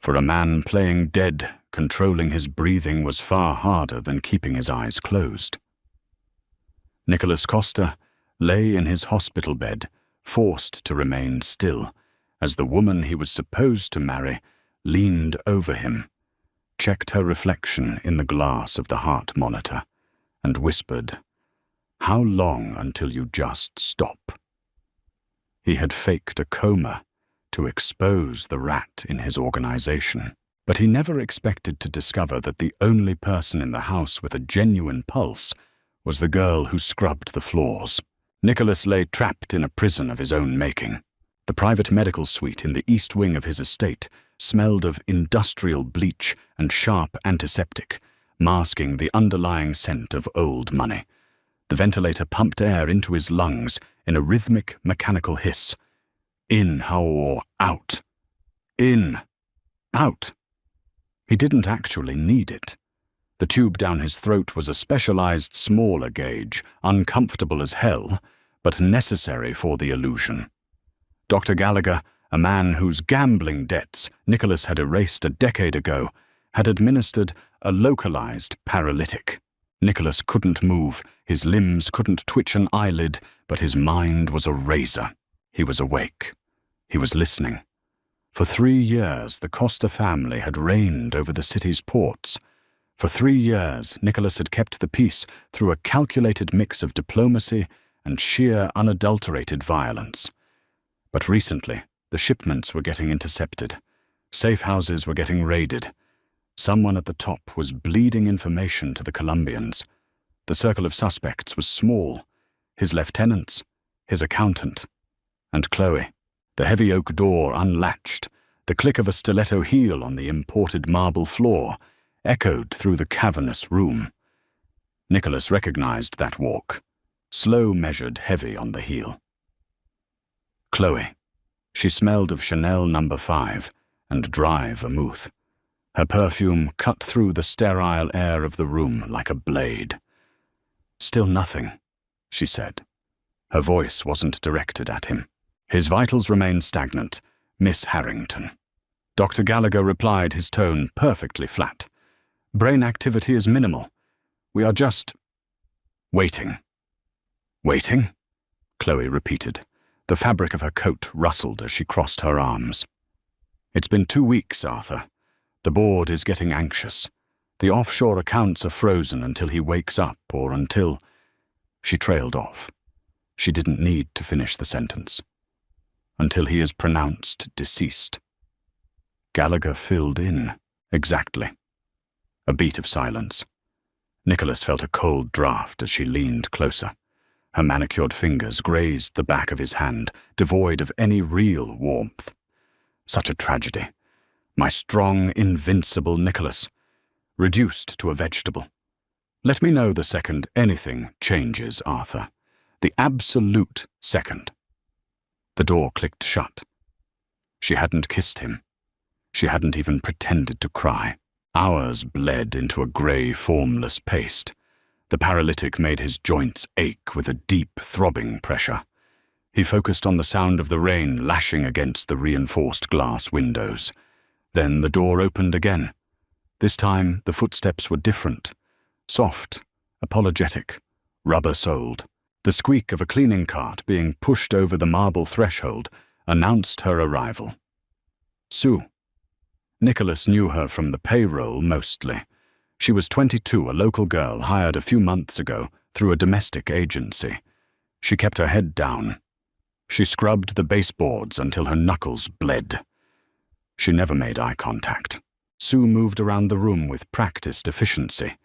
For a man playing dead, controlling his breathing was far harder than keeping his eyes closed. Nicholas Costa lay in his hospital bed, forced to remain still, as the woman he was supposed to marry leaned over him, checked her reflection in the glass of the heart monitor, and whispered, "How long until you just stop?" He had faked a coma to expose the rat in his organization, but he never expected to discover that the only person in the house with a genuine pulse was the girl who scrubbed the floors. Nicholas lay trapped in a prison of his own making. The private medical suite in the east wing of his estate smelled of industrial bleach and sharp antiseptic, masking the underlying scent of old money. The ventilator pumped air into his lungs in a rhythmic, mechanical hiss. In or out. In. Out. He didn't actually need it. The tube down his throat was a specialized smaller gauge, uncomfortable as hell, but necessary for the illusion. Dr. Gallagher, a man whose gambling debts Nicholas had erased a decade ago, had administered a localized paralytic. Nicholas couldn't move, his limbs couldn't twitch an eyelid, but his mind was a razor. He was awake. He was listening. For 3 years, the Costa family had reigned over the city's ports. For 3 years, Nicholas had kept the peace through a calculated mix of diplomacy and sheer unadulterated violence. But recently, the shipments were getting intercepted. Safe houses were getting raided. Someone at the top was bleeding information to the Colombians. The circle of suspects was small. His lieutenants, his accountant, and Chloe. The heavy oak door unlatched. The click of a stiletto heel on the imported marble floor echoed through the cavernous room. Nicholas recognized that walk, slow measured heavy on the heel. Chloe. She smelled of Chanel No. 5 and dry vermouth. Her perfume cut through the sterile air of the room like a blade. "Still nothing," she said. Her voice wasn't directed at him. His vitals remained stagnant. "Miss Harrington." Dr. Gallagher replied, his tone perfectly flat. "Brain activity is minimal. We are just waiting." "Waiting?" Chloe repeated. The fabric of her coat rustled as she crossed her arms. "It's been 2 weeks, Arthur. The board is getting anxious. The offshore accounts are frozen until he wakes up or until—" She trailed off. She didn't need to finish the sentence. "Until he is pronounced deceased." Gallagher filled in. Exactly. A beat of silence. Nicholas felt a cold draft as she leaned closer. Her manicured fingers grazed the back of his hand, devoid of any real warmth. Such a tragedy. My strong, invincible Nicholas, reduced to a vegetable. Let me know the second anything changes, Arthur. The absolute second. The door clicked shut. She hadn't kissed him. She hadn't even pretended to cry. Hours bled into a grey, formless paste. The paralytic made his joints ache with a deep, throbbing pressure. He focused on the sound of the rain lashing against the reinforced glass windows. Then the door opened again. This time, the footsteps were different. Soft, apologetic, rubber-soled. The squeak of a cleaning cart being pushed over the marble threshold announced her arrival. Sue. Nicholas knew her from the payroll mostly. She was 22, a local girl hired a few months ago through a domestic agency. She kept her head down. She scrubbed the baseboards until her knuckles bled. She never made eye contact. Sue moved around the room with practiced efficiency.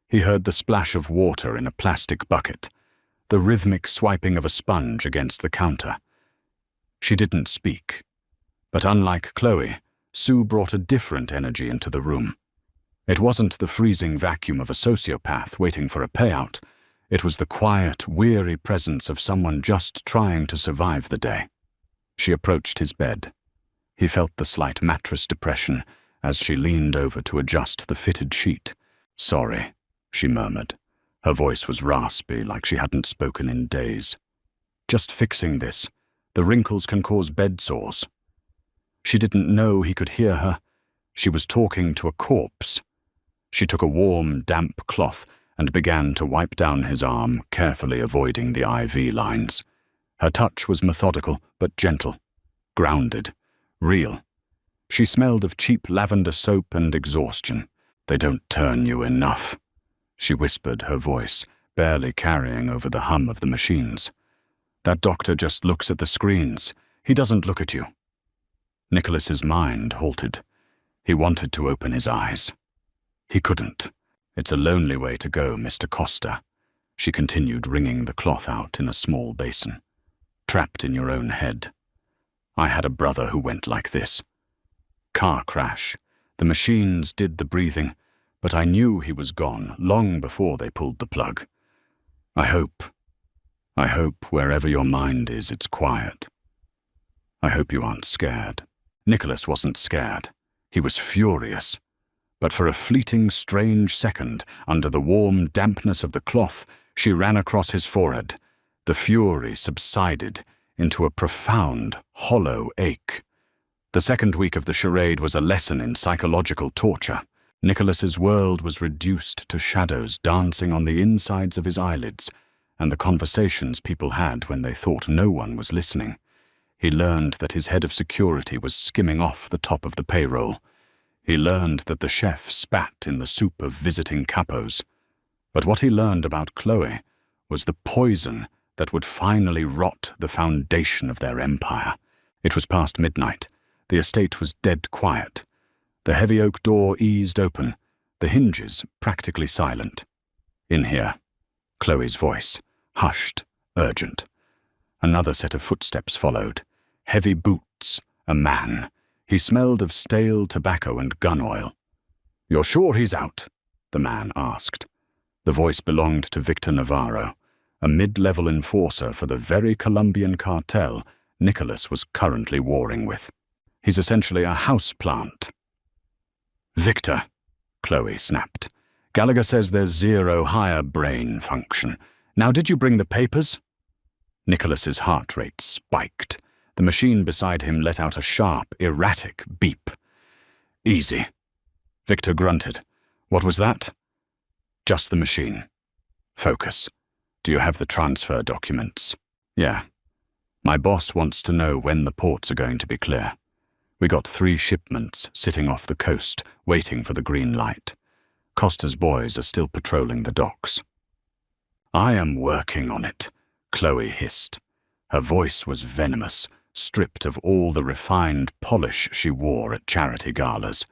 He heard the splash of water in a plastic bucket, the rhythmic swiping of a sponge against the counter. She didn't speak. But unlike Chloe, Sue brought a different energy into the room. It wasn't the freezing vacuum of a sociopath waiting for a payout. It was the quiet, weary presence of someone just trying to survive the day. She approached his bed. He felt the slight mattress depression as she leaned over to adjust the fitted sheet. "Sorry," she murmured. Her voice was raspy, like she hadn't spoken in days. "Just fixing this. The wrinkles can cause bed sores." She didn't know he could hear her, She was talking to a corpse. She took a warm, damp cloth and began to wipe down his arm, carefully avoiding the IV lines. Her touch was methodical but gentle, grounded, real. She smelled of cheap lavender soap and exhaustion. "They don't turn you enough," she whispered, her voice barely carrying over the hum of the machines. "That doctor just looks at the screens. He doesn't look at you." Nicholas's mind halted. He wanted to open his eyes. He couldn't. "It's a lonely way to go, Mr. Costa," she continued, wringing the cloth out in a small basin. "Trapped in your own head. I had a brother who went like this. Car crash. The machines did the breathing, but I knew he was gone long before they pulled the plug. I hope wherever your mind is, it's quiet. I hope you aren't scared." Nicholas wasn't scared. He was furious. But for a fleeting, strange second, under the warm dampness of the cloth, she ran across his forehead. The fury subsided into a profound, hollow ache. The second week of the charade was a lesson in psychological torture. Nicholas's world was reduced to shadows dancing on the insides of his eyelids, and the conversations people had when they thought no one was listening. He learned that his head of security was skimming off the top of the payroll. He learned that the chef spat in the soup of visiting capos. But what he learned about Chloe was the poison that would finally rot the foundation of their empire. It was past midnight. The estate was dead quiet. The heavy oak door eased open, the hinges practically silent. "In here," Chloe's voice, hushed, urgent. Another set of footsteps followed. Heavy boots, a man. He smelled of stale tobacco and gun oil. "You're sure he's out?" the man asked. The voice belonged to Victor Navarro, a mid-level enforcer for the very Colombian cartel Nicholas was currently warring with. "He's essentially a houseplant." "Victor," Chloe snapped. "Gallagher says there's zero higher brain function. Now, did you bring the papers?" Nicholas's heart rate spiked. The machine beside him let out a sharp, erratic beep. "Easy." Victor grunted. "What was that?" "Just the machine. Focus. Do you have the transfer documents?" "Yeah. My boss wants to know when the ports are going to be clear. We got 3 shipments sitting off the coast, waiting for the green light. Costa's boys are still patrolling the docks." "I am working on it," Chloe hissed. Her voice was venomous, stripped of all the refined polish she wore at charity galas.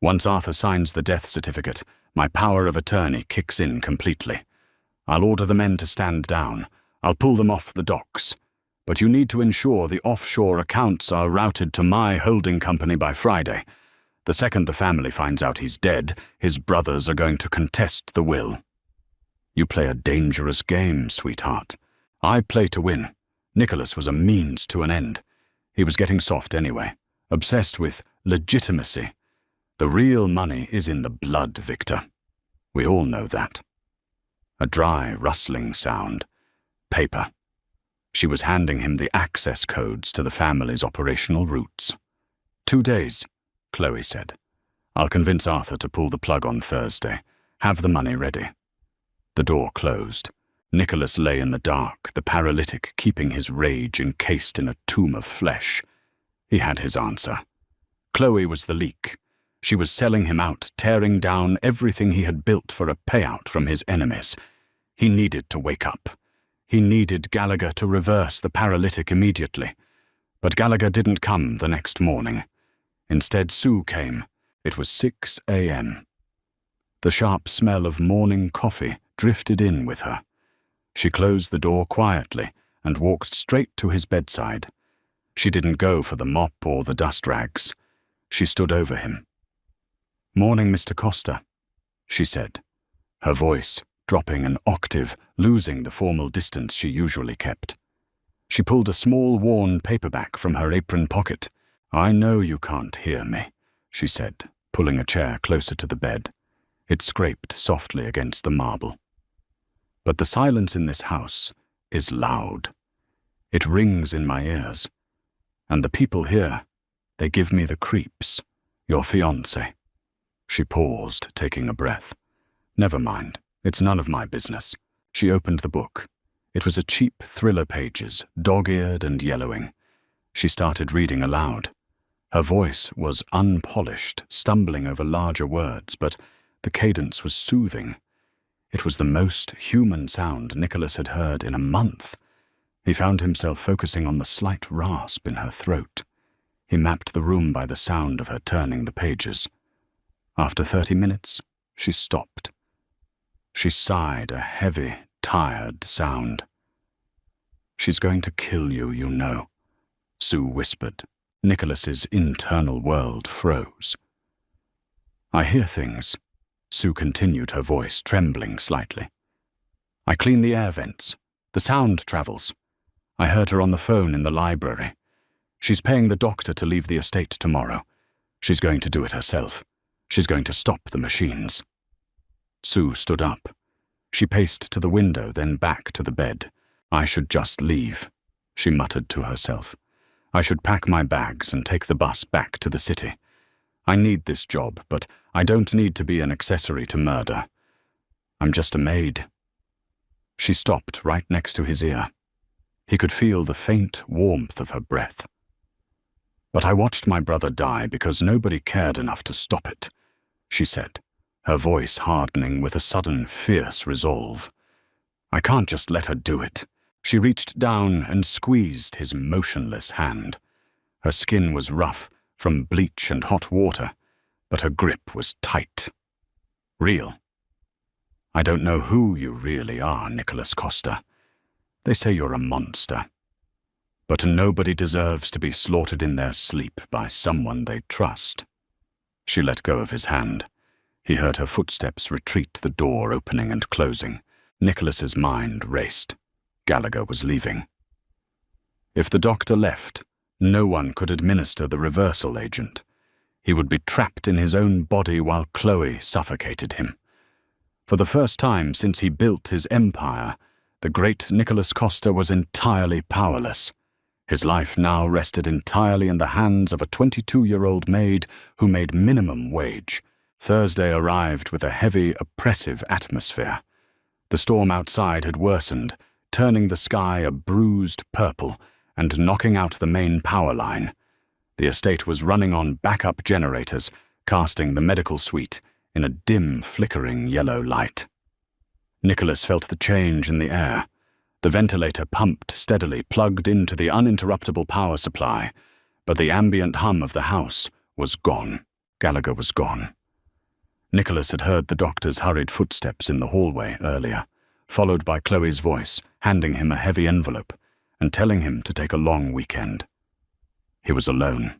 "Once Arthur signs the death certificate, my power of attorney kicks in completely. I'll order the men to stand down. I'll pull them off the docks. But you need to ensure the offshore accounts are routed to my holding company by Friday. The second the family finds out he's dead, his brothers are going to contest the will." "You play a dangerous game, sweetheart. I play to win. Nicholas was a means to an end. He was getting soft anyway, obsessed with legitimacy. The real money is in the blood, Victor. We all know that." A dry, rustling sound. Paper. She was handing him the access codes to the family's operational routes. 2 days, Chloe said. "I'll convince Arthur to pull the plug on Thursday. Have the money ready." The door closed. Nicholas lay in the dark, the paralytic keeping his rage encased in a tomb of flesh. He had his answer. Chloe was the leak. She was selling him out, tearing down everything he had built for a payout from his enemies. He needed to wake up. He needed Gallagher to reverse the paralytic immediately. But Gallagher didn't come the next morning. Instead, Sue came. It was 6 a.m. The sharp smell of morning coffee drifted in with her. She closed the door quietly and walked straight to his bedside. She didn't go for the mop or the dust rags. She stood over him. "Morning, Mr. Costa," she said, her voice dropping an octave, losing the formal distance she usually kept. She pulled a small worn paperback from her apron pocket. "I know you can't hear me," she said, pulling a chair closer to the bed. It scraped softly against the marble. "But the silence in this house is loud. It rings in my ears. And the people here, they give me the creeps. Your fiancé. She paused, taking a breath. Never mind. It's none of my business. She opened the book. It was a cheap thriller pages, dog-eared and yellowing. She started reading aloud. Her voice was unpolished, stumbling over larger words, but the cadence was soothing. It was the most human sound Nicholas had heard in a month. He found himself focusing on the slight rasp in her throat. He mapped the room by the sound of her turning the pages. After 30 minutes, she stopped. She sighed, a heavy, tired sound. "She's going to kill you, you know," Sue whispered. Nicholas's internal world froze. "I hear things," Sue continued, her voice trembling slightly. "I clean the air vents. The sound travels. I heard her on the phone in the library. She's paying the doctor to leave the estate tomorrow. She's going to do it herself. She's going to stop the machines." Sue stood up. She paced to the window, then back to the bed. "I should just leave," she muttered to herself. "I should pack my bags and take the bus back to the city. I need this job, but I don't need to be an accessory to murder. I'm just a maid." She stopped right next to his ear. He could feel the faint warmth of her breath. "But I watched my brother die because nobody cared enough to stop it," she said, her voice hardening with a sudden, fierce resolve. "I can't just let her do it." She reached down and squeezed his motionless hand. Her skin was rough from bleach and hot water, but her grip was tight. "Real. I don't know who you really are, Nicholas Costa. They say you're a monster. But nobody deserves to be slaughtered in their sleep by someone they trust." She let go of his hand. He heard her footsteps retreat, the door opening and closing. Nicholas's mind raced. Gallagher was leaving. If the doctor left, no one could administer the reversal agent. He would be trapped in his own body while Chloe suffocated him. For the first time since he built his empire, the great Nicholas Costa was entirely powerless. His life now rested entirely in the hands of a 22-year-old maid who made minimum wage. Thursday arrived with a heavy, oppressive atmosphere. The storm outside had worsened, turning the sky a bruised purple and knocking out the main power line. The estate was running on backup generators, casting the medical suite in a dim, flickering yellow light. Nicholas felt the change in the air. The ventilator pumped steadily, plugged into the uninterruptible power supply, but the ambient hum of the house was gone. Gallagher was gone. Nicholas had heard the doctor's hurried footsteps in the hallway earlier, followed by Chloe's voice, handing him a heavy envelope and telling him to take a long weekend. He was alone,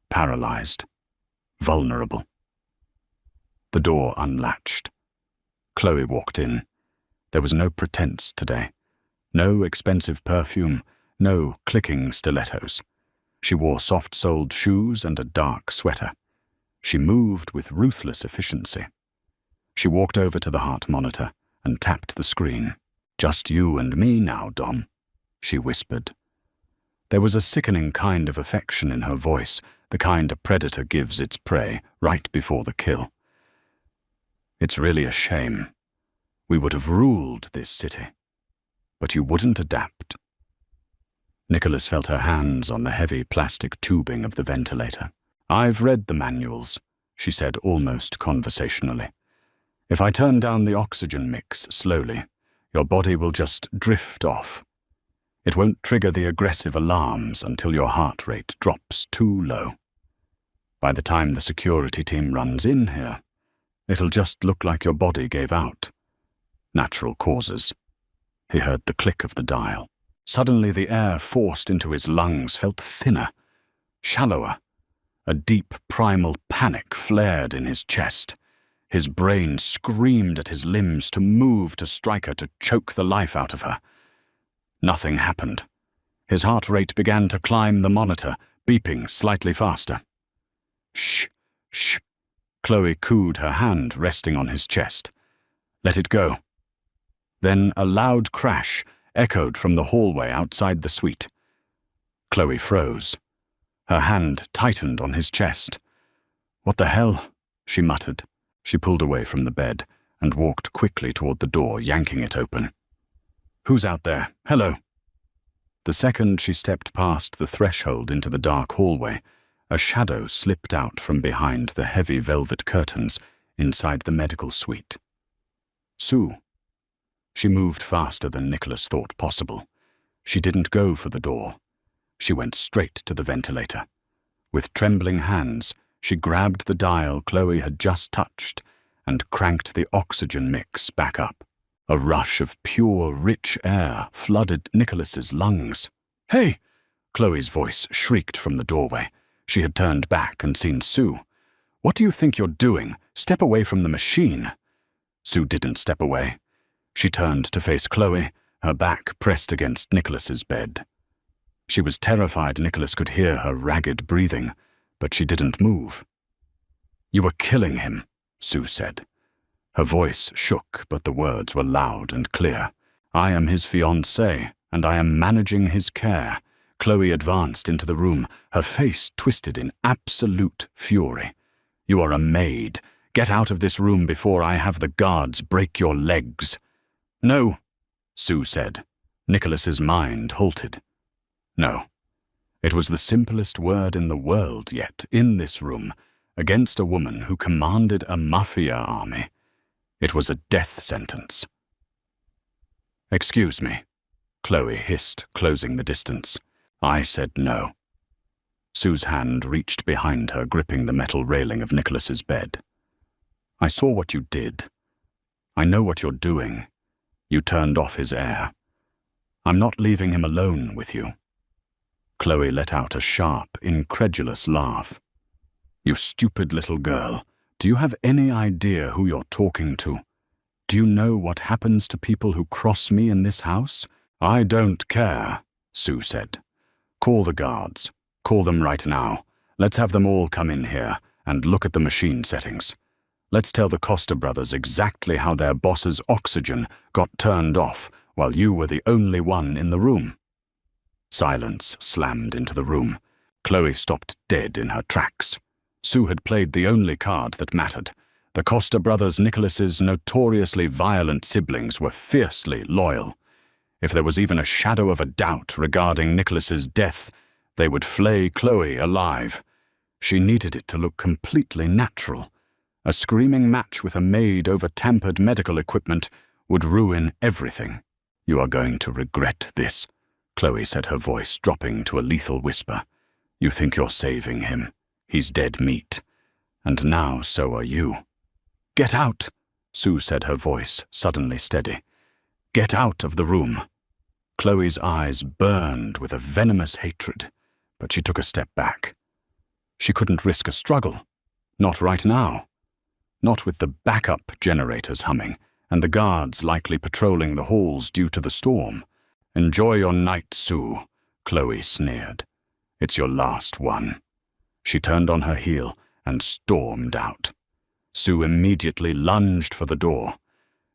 paralyzed, vulnerable. The door unlatched. Chloe walked in. There was no pretense today. No expensive perfume, no clicking stilettos. She wore soft-soled shoes and a dark sweater. She moved with ruthless efficiency. She walked over to the heart monitor and tapped the screen. "Just you and me now, Dom," she whispered. There was a sickening kind of affection in her voice, the kind a predator gives its prey right before the kill. "It's really a shame. We would have ruled this city. But you wouldn't adapt." Nicholas felt her hands on the heavy plastic tubing of the ventilator. "I've read the manuals," she said almost conversationally. "If I turn down the oxygen mix slowly, your body will just drift off. It won't trigger the aggressive alarms until your heart rate drops too low. By the time the security team runs in here, it'll just look like your body gave out. Natural causes." He heard the click of the dial. Suddenly the air forced into his lungs felt thinner, shallower. A deep primal panic flared in his chest. His brain screamed at his limbs to move, to strike her, to choke the life out of her. Nothing happened. His heart rate began to climb the monitor, beeping slightly faster. "Shh, shh," Chloe cooed, her hand resting on his chest. "Let it go." Then a loud crash echoed from the hallway outside the suite. Chloe froze. Her hand tightened on his chest. "What the hell?" she muttered. She pulled away from the bed and walked quickly toward the door, yanking it open. "Who's out there? Hello." The second she stepped past the threshold into the dark hallway, a shadow slipped out from behind the heavy velvet curtains inside the medical suite. Sue. She moved faster than Nicholas thought possible. She didn't go for the door. She went straight to the ventilator. With trembling hands, she grabbed the dial Chloe had just touched and cranked the oxygen mix back up. A rush of pure, rich air flooded Nicholas's lungs. "Hey!" Chloe's voice shrieked from the doorway. She had turned back and seen Sue. "What do you think you're doing? Step away from the machine." Sue didn't step away. She turned to face Chloe, her back pressed against Nicholas's bed. She was terrified Nicholas could hear her ragged breathing, but she didn't move. "You were killing him," Sue said. Her voice shook, but the words were loud and clear. "I am his fiancée, and I am managing his care." Chloe advanced into the room, her face twisted in absolute fury. "You are a maid. Get out of this room before I have the guards break your legs." "No," Sue said. Nicholas's mind halted. No. It was the simplest word in the world, yet, in this room, against a woman who commanded a Mafia army. It was a death sentence. "Excuse me," Chloe hissed, closing the distance. "I said no." Sue's hand reached behind her, gripping the metal railing of Nicholas's bed. "I saw what you did. I know what you're doing. You turned off his air. I'm not leaving him alone with you." Chloe let out a sharp, incredulous laugh. "You stupid little girl. Do you have any idea who you're talking to? Do you know what happens to people who cross me in this house?" "I don't care," Sue said. "Call the guards. Call them right now. Let's have them all come in here and look at the machine settings. Let's tell the Costa brothers exactly how their boss's oxygen got turned off while you were the only one in the room." Silence slammed into the room. Chloe stopped dead in her tracks. Sue had played the only card that mattered. The Costa brothers, Nicholas's notoriously violent siblings, were fiercely loyal. If there was even a shadow of a doubt regarding Nicholas's death, they would flay Chloe alive. She needed it to look completely natural. A screaming match with a maid over tampered medical equipment would ruin everything. "You are going to regret this," Chloe said, her voice dropping to a lethal whisper. "You think you're saving him. He's dead meat. And now so are you." "Get out," Sue said, her voice suddenly steady. "Get out of the room." Chloe's eyes burned with a venomous hatred, but she took a step back. She couldn't risk a struggle. Not right now. Not with the backup generators humming, and the guards likely patrolling the halls due to the storm. "Enjoy your night, Sue," Chloe sneered. "It's your last one." She turned on her heel and stormed out. Sue immediately lunged for the door.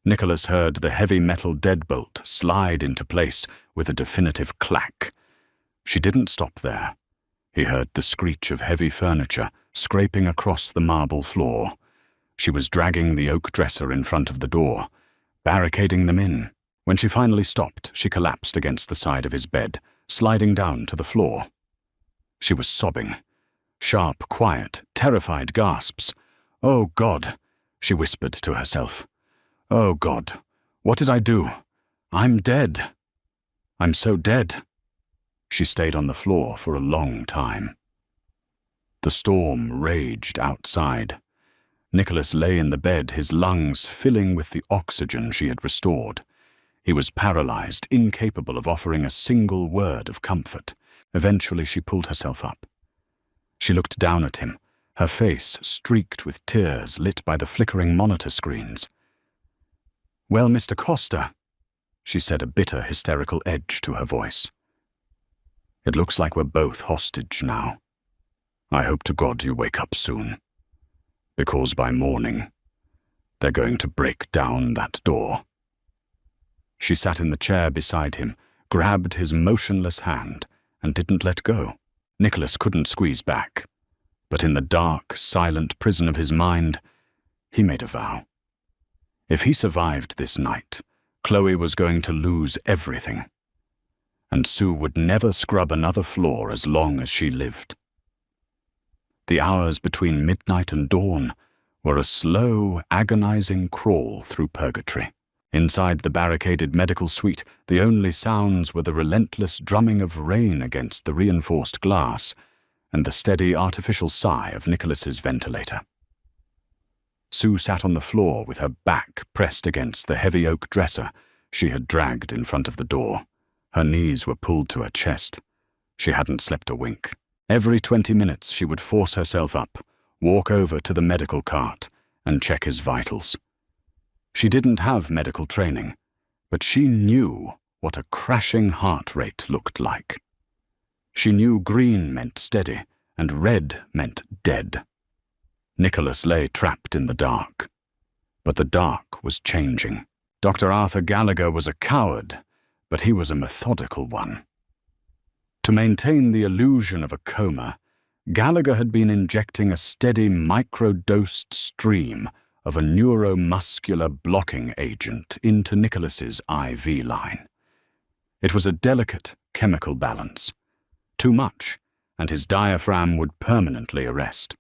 Nicholas heard the heavy metal deadbolt slide into place with a definitive clack. She didn't stop there. He heard the screech of heavy furniture scraping across the marble floor. She was dragging the oak dresser in front of the door, barricading them in. When she finally stopped, she collapsed against the side of his bed, sliding down to the floor. She was sobbing. Sharp, quiet, terrified gasps. "Oh, God," she whispered to herself. "Oh, God, what did I do? I'm dead. I'm so dead." She stayed on the floor for a long time. The storm raged outside. Nicholas lay in the bed, his lungs filling with the oxygen she had restored. He was paralyzed, incapable of offering a single word of comfort. Eventually she pulled herself up. She looked down at him, her face streaked with tears lit by the flickering monitor screens. "Well, Mr. Costa," she said, a bitter, hysterical edge to her voice. "It looks like we're both hostage now. I hope to God you wake up soon. Because by morning, they're going to break down that door." She sat in the chair beside him, grabbed his motionless hand, and didn't let go. Nicholas couldn't squeeze back. But in the dark, silent prison of his mind, he made a vow. If he survived this night, Chloe was going to lose everything. And Sue would never scrub another floor as long as she lived. The hours between midnight and dawn were a slow, agonizing crawl through purgatory. Inside the barricaded medical suite, the only sounds were the relentless drumming of rain against the reinforced glass and the steady artificial sigh of Nicholas's ventilator. Sue sat on the floor with her back pressed against the heavy oak dresser she had dragged in front of the door. Her knees were pulled to her chest. She hadn't slept a wink. Every 20 minutes she would force herself up, walk over to the medical cart, and check his vitals. She didn't have medical training, but she knew what a crashing heart rate looked like. She knew green meant steady and red meant dead. Nicholas lay trapped in the dark. But the dark was changing. Dr. Arthur Gallagher was a coward, but he was a methodical one. To maintain the illusion of a coma, Gallagher had been injecting a steady micro-dosed stream of a neuromuscular blocking agent into Nicholas's IV line. It was a delicate chemical balance. Too much, and his diaphragm would permanently arrest.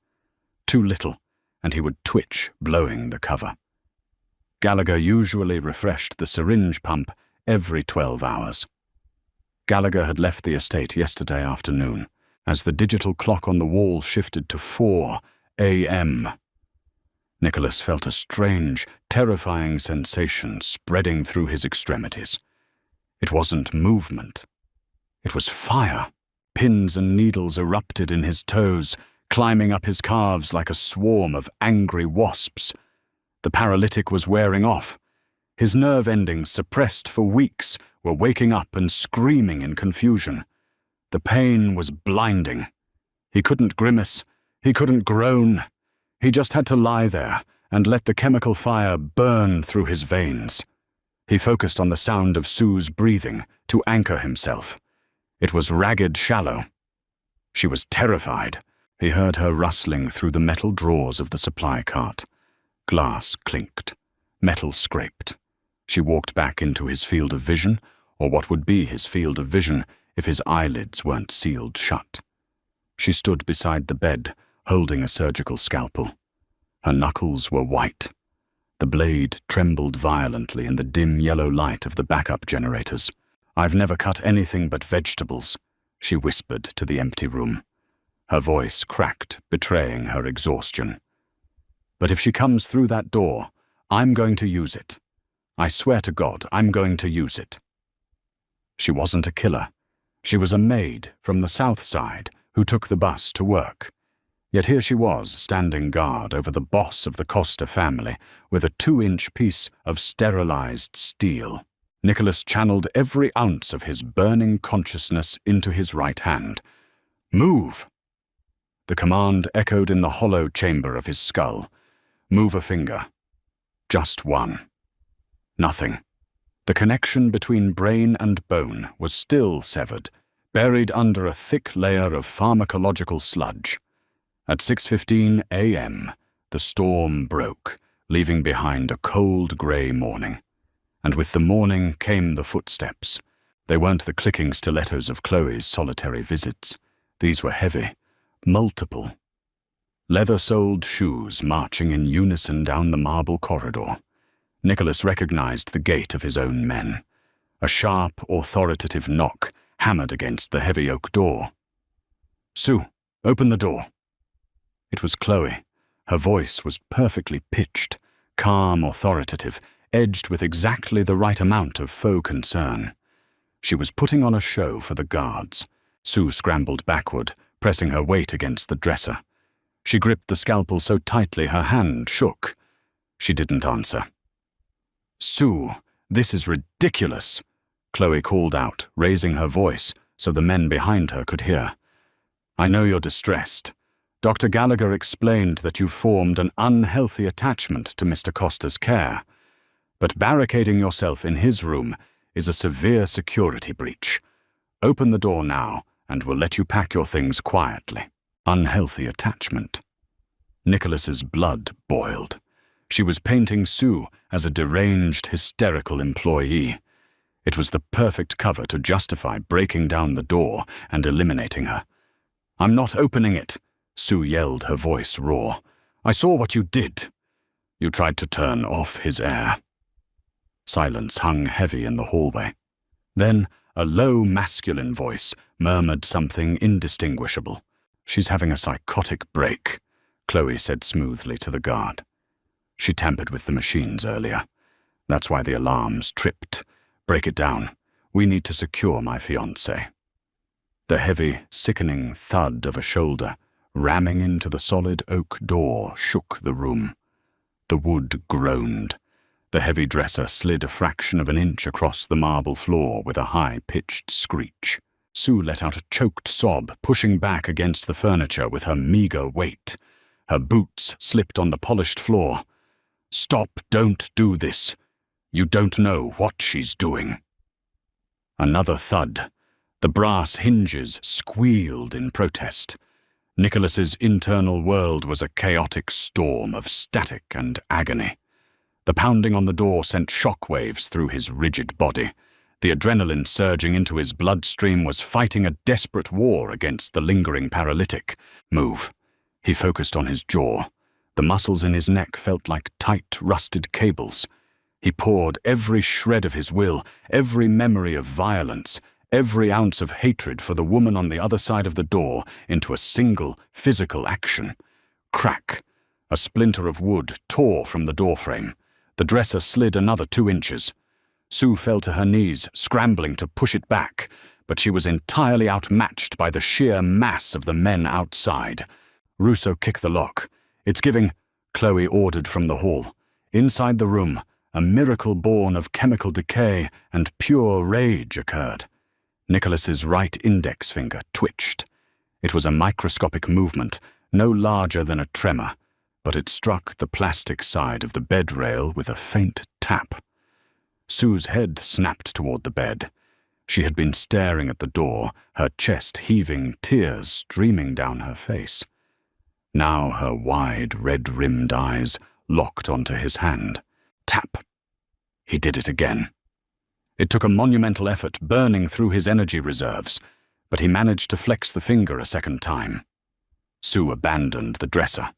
Too little, and he would twitch, blowing the cover. Gallagher usually refreshed the syringe pump every 12 hours. Gallagher had left the estate yesterday afternoon, as the digital clock on the wall shifted to 4 a.m. Nicholas felt a strange, terrifying sensation spreading through his extremities. It wasn't movement. It was fire. Pins and needles erupted in his toes, climbing up his calves like a swarm of angry wasps. The paralytic was wearing off. His nerve endings, suppressed for weeks, were waking up and screaming in confusion. The pain was blinding. He couldn't grimace. He couldn't groan. He just had to lie there and let the chemical fire burn through his veins. He focused on the sound of Sue's breathing to anchor himself. It was ragged shallow. She was terrified. He heard her rustling through the metal drawers of the supply cart. Glass clinked. Metal scraped. She walked back into his field of vision, or what would be his field of vision if his eyelids weren't sealed shut. She stood beside the bed, holding a surgical scalpel. Her knuckles were white. The blade trembled violently in the dim yellow light of the backup generators. "I've never cut anything but vegetables," she whispered to the empty room. Her voice cracked, betraying her exhaustion. "But if she comes through that door, I'm going to use it. I swear to God, I'm going to use it." She wasn't a killer. She was a maid from the South Side who took the bus to work. Yet here she was, standing guard over the boss of the Costa family with a 2-inch piece of sterilized steel. Nicholas channeled every ounce of his burning consciousness into his right hand. "Move!" The command echoed in the hollow chamber of his skull. Move a finger. Just one. Nothing. The connection between brain and bone was still severed, buried under a thick layer of pharmacological sludge. At 6:15 a.m., the storm broke, leaving behind a cold grey morning. And with the morning came the footsteps. They weren't the clicking stilettos of Chloe's solitary visits. These were heavy, multiple. Leather-soled shoes marching in unison down the marble corridor. Nicholas recognized the gait of his own men. A sharp, authoritative knock hammered against the heavy oak door. "Sue, open the door." It was Chloe. Her voice was perfectly pitched, calm, authoritative, edged with exactly the right amount of faux concern. She was putting on a show for the guards. Sue scrambled backward, pressing her weight against the dresser. She gripped the scalpel so tightly her hand shook. She didn't answer. "Sue, this is ridiculous," Chloe called out, raising her voice so the men behind her could hear. "I know you're distressed. Dr. Gallagher explained that you formed an unhealthy attachment to Mr. Costa's care. But barricading yourself in his room is a severe security breach. Open the door now, and we'll let you pack your things quietly." unhealthy attachment. Nicholas's blood boiled. She was painting Sue as a deranged, hysterical employee. It was the perfect cover to justify breaking down the door and eliminating her. "I'm not opening it," Sue yelled, her voice raw. "I saw what you did." "You tried to turn off his air." Silence hung heavy in the hallway. Then a low, masculine voice murmured something indistinguishable. "She's having a psychotic break," Chloe said smoothly to the guard. "She tampered with the machines earlier. That's why the alarms tripped. Break it down. We need to secure my fiancée." The heavy, sickening thud of a shoulder ramming into the solid oak door shook the room. The wood groaned. The heavy dresser slid a fraction of an inch across the marble floor with a high-pitched screech. Sue let out a choked sob, pushing back against the furniture with her meager weight. Her boots slipped on the polished floor. "Stop, don't do this. You don't know what she's doing." Another thud. The brass hinges squealed in protest. Nicholas's internal world was a chaotic storm of static and agony. The pounding on the door sent shockwaves through his rigid body. The adrenaline surging into his bloodstream was fighting a desperate war against the lingering paralytic. "Move." He focused on his jaw. The muscles in his neck felt like tight, rusted cables. He poured every shred of his will, every memory of violence, every ounce of hatred for the woman on the other side of the door into a single, physical action. Crack! A splinter of wood tore from the doorframe. The dresser slid another 2 inches. Sue fell to her knees, scrambling to push it back, but she was entirely outmatched by the sheer mass of the men outside. "Russo, kick the lock. It's giving," Chloe ordered from the hall. Inside the room, a miracle born of chemical decay and pure rage occurred. Nicholas's right index finger twitched. It was a microscopic movement, no larger than a tremor, but it struck the plastic side of the bed rail with a faint tap. Sue's head snapped toward the bed. She had been staring at the door, her chest heaving, tears streaming down her face. Now her wide, red-rimmed eyes locked onto his hand. Tap. He did it again. It took a monumental effort burning through his energy reserves, but he managed to flex the finger a second time. Sue abandoned the dresser.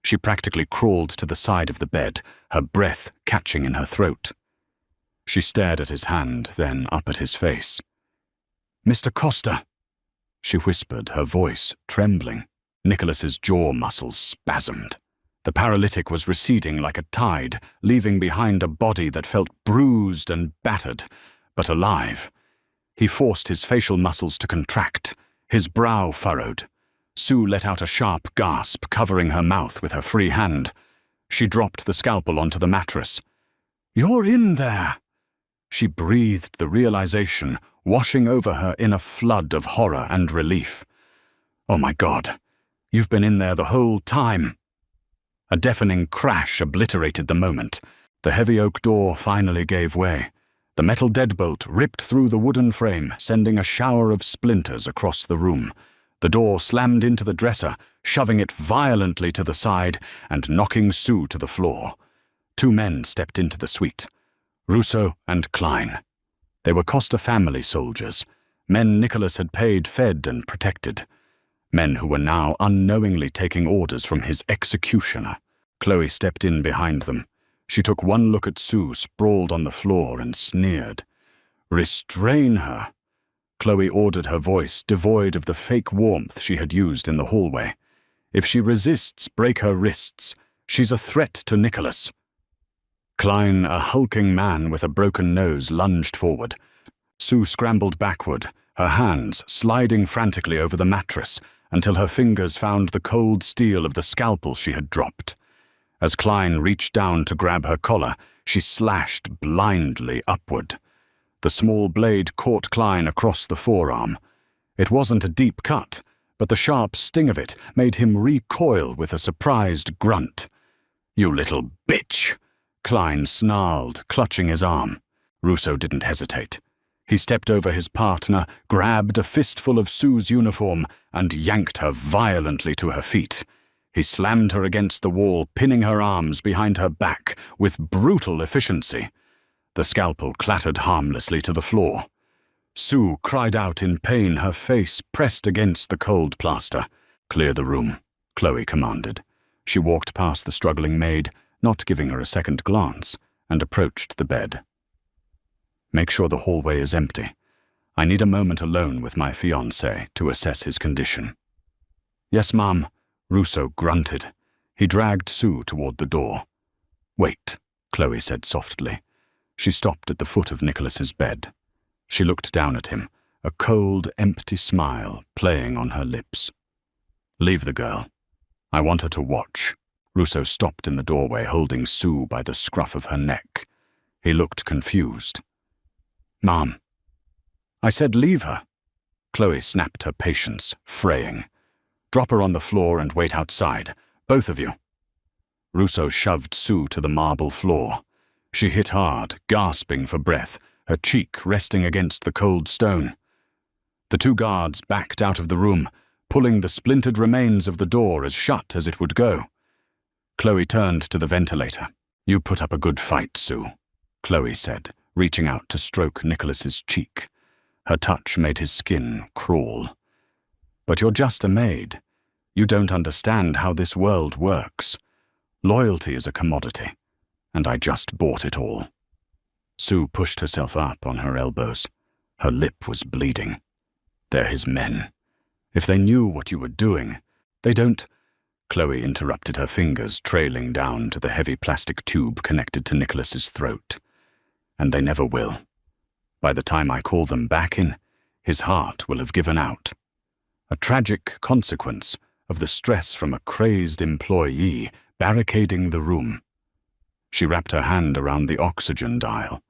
She practically crawled to the side of the bed, her breath catching in her throat. She stared at his hand, then up at his face. "Mr. Costa," she whispered, her voice trembling. Nicholas's jaw muscles spasmed. The paralytic was receding like a tide, leaving behind a body that felt bruised and battered, but alive. He forced his facial muscles to contract, his brow furrowed. Sue let out a sharp gasp, covering her mouth with her free hand. She dropped the scalpel onto the mattress. "You're in there!" She breathed the realization, washing over her in a flood of horror and relief. "Oh my God, you've been in there the whole time." A deafening crash obliterated the moment. The heavy oak door finally gave way. The metal deadbolt ripped through the wooden frame, sending a shower of splinters across the room. The door slammed into the dresser, shoving it violently to the side and knocking Sue to the floor. 2 men stepped into the suite. Russo and Klein. They were Costa family soldiers, men Nicholas had paid, fed, and protected. Men who were now unknowingly taking orders from his executioner. Chloe stepped in behind them. She took one look at Sue sprawled on the floor and sneered. "Restrain her," Chloe ordered, her voice devoid of the fake warmth she had used in the hallway. "If she resists, break her wrists. She's a threat to Nicholas." Klein, a hulking man with a broken nose, lunged forward. Sue scrambled backward, her hands sliding frantically over the mattress until her fingers found the cold steel of the scalpel she had dropped. As Klein reached down to grab her collar, she slashed blindly upward. The small blade caught Klein across the forearm. It wasn't a deep cut, but the sharp sting of it made him recoil with a surprised grunt. "You little bitch!" Klein snarled, clutching his arm. Russo didn't hesitate. He stepped over his partner, grabbed a fistful of Sue's uniform, and yanked her violently to her feet. He slammed her against the wall, pinning her arms behind her back with brutal efficiency. The scalpel clattered harmlessly to the floor. Sue cried out in pain, her face pressed against the cold plaster. "Clear the room," Chloe commanded. She walked past the struggling maid, not giving her a second glance, and approached the bed. "Make sure the hallway is empty. I need a moment alone with my fiancé to assess his condition." "Yes, ma'am," Russo grunted. He dragged Sue toward the door. "Wait," Chloe said softly. She stopped at the foot of Nicholas's bed. She looked down at him, a cold, empty smile playing on her lips. "Leave the girl. I want her to watch." Russo stopped in the doorway, holding Sue by the scruff of her neck. He looked confused. "Ma'am." "I said leave her." Chloe snapped her patience, fraying. "Drop her on the floor and wait outside, both of you." Russo shoved Sue to the marble floor. She hit hard, gasping for breath, her cheek resting against the cold stone. The two guards backed out of the room, pulling the splintered remains of the door as shut as it would go. Chloe turned to the ventilator. "You put up a good fight, Sue," Chloe said, reaching out to stroke Nicholas's cheek. Her touch made his skin crawl. "But you're just a maid. You don't understand how this world works. Loyalty is a commodity, and I just bought it all." Sue pushed herself up on her elbows. Her lip was bleeding. "They're his men. If they knew what you were doing, they don't—" Chloe interrupted, her fingers trailing down to the heavy plastic tube connected to Nicholas's throat. "And they never will. By the time I call them back in, his heart will have given out. A tragic consequence of the stress from a crazed employee barricading the room." She wrapped her hand around the oxygen dial.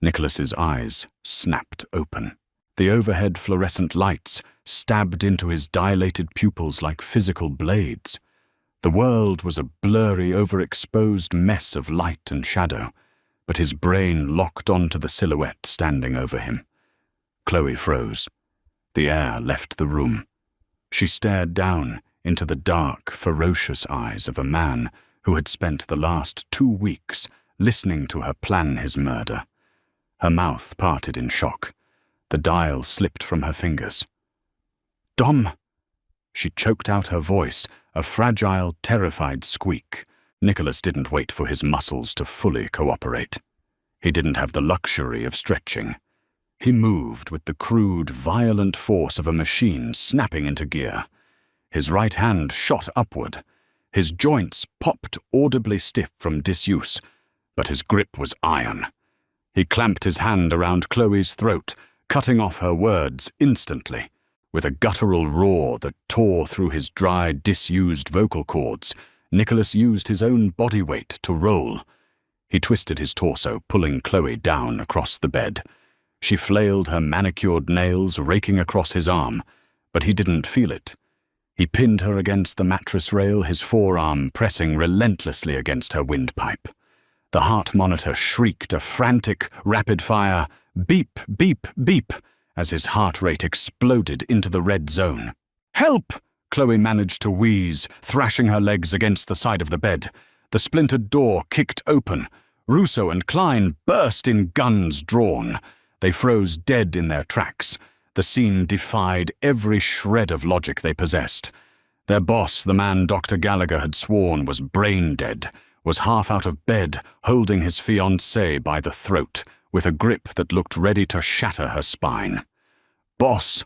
Nicholas's eyes snapped open. The overhead fluorescent lights stabbed into his dilated pupils like physical blades. The world was a blurry, overexposed mess of light and shadow, but his brain locked onto the silhouette standing over him. Chloe froze. The air left the room. She stared down into the dark, ferocious eyes of a man who had spent the last 2 weeks listening to her plan his murder. Her mouth parted in shock. The dial slipped from her fingers. "Dom!" She choked out her voice, a fragile, terrified squeak. Nicholas didn't wait for his muscles to fully cooperate. He didn't have the luxury of stretching. He moved with the crude, violent force of a machine snapping into gear. His right hand shot upward. His joints popped audibly stiff from disuse, but his grip was iron. He clamped his hand around Chloe's throat, cutting off her words instantly. With a guttural roar that tore through his dry, disused vocal cords, Nicholas used his own body weight to roll. He twisted his torso, pulling Chloe down across the bed. She flailed her manicured nails, raking across his arm, but he didn't feel it. He pinned her against the mattress rail, his forearm pressing relentlessly against her windpipe. The heart monitor shrieked a frantic, rapid-fire beep, beep, beep as his heart rate exploded into the red zone. "Help!" Chloe managed to wheeze, thrashing her legs against the side of the bed. The splintered door kicked open. Russo and Klein burst in, guns drawn. They froze dead in their tracks. The scene defied every shred of logic they possessed. Their boss, the man Dr. Gallagher had sworn was brain dead, was half out of bed, holding his fiancée by the throat, with a grip that looked ready to shatter her spine. "Boss,"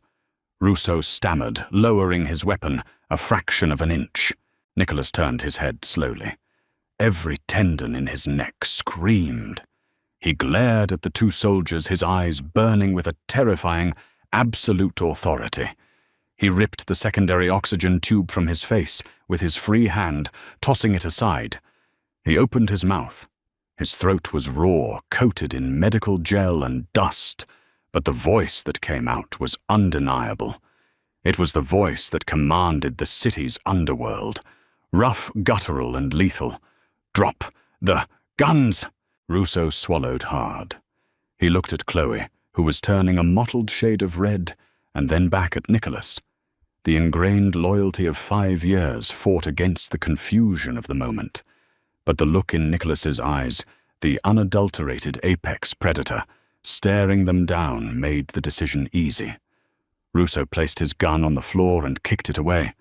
Russo stammered, lowering his weapon a fraction of an inch. Nicholas turned his head slowly. Every tendon in his neck screamed. He glared at the two soldiers, his eyes burning with a terrifying, absolute authority. He ripped the secondary oxygen tube from his face with his free hand, tossing it aside. He opened his mouth. His throat was raw, coated in medical gel and dust, but the voice that came out was undeniable. It was the voice that commanded the city's underworld, rough, guttural, and lethal. "Drop the guns!" Russo swallowed hard. He looked at Chloe, who was turning a mottled shade of red and then back at Nicholas. The ingrained loyalty of 5 years fought against the confusion of the moment, but the look in Nicholas's eyes, the unadulterated apex predator, staring them down, made the decision easy. Russo placed his gun on the floor and kicked it away.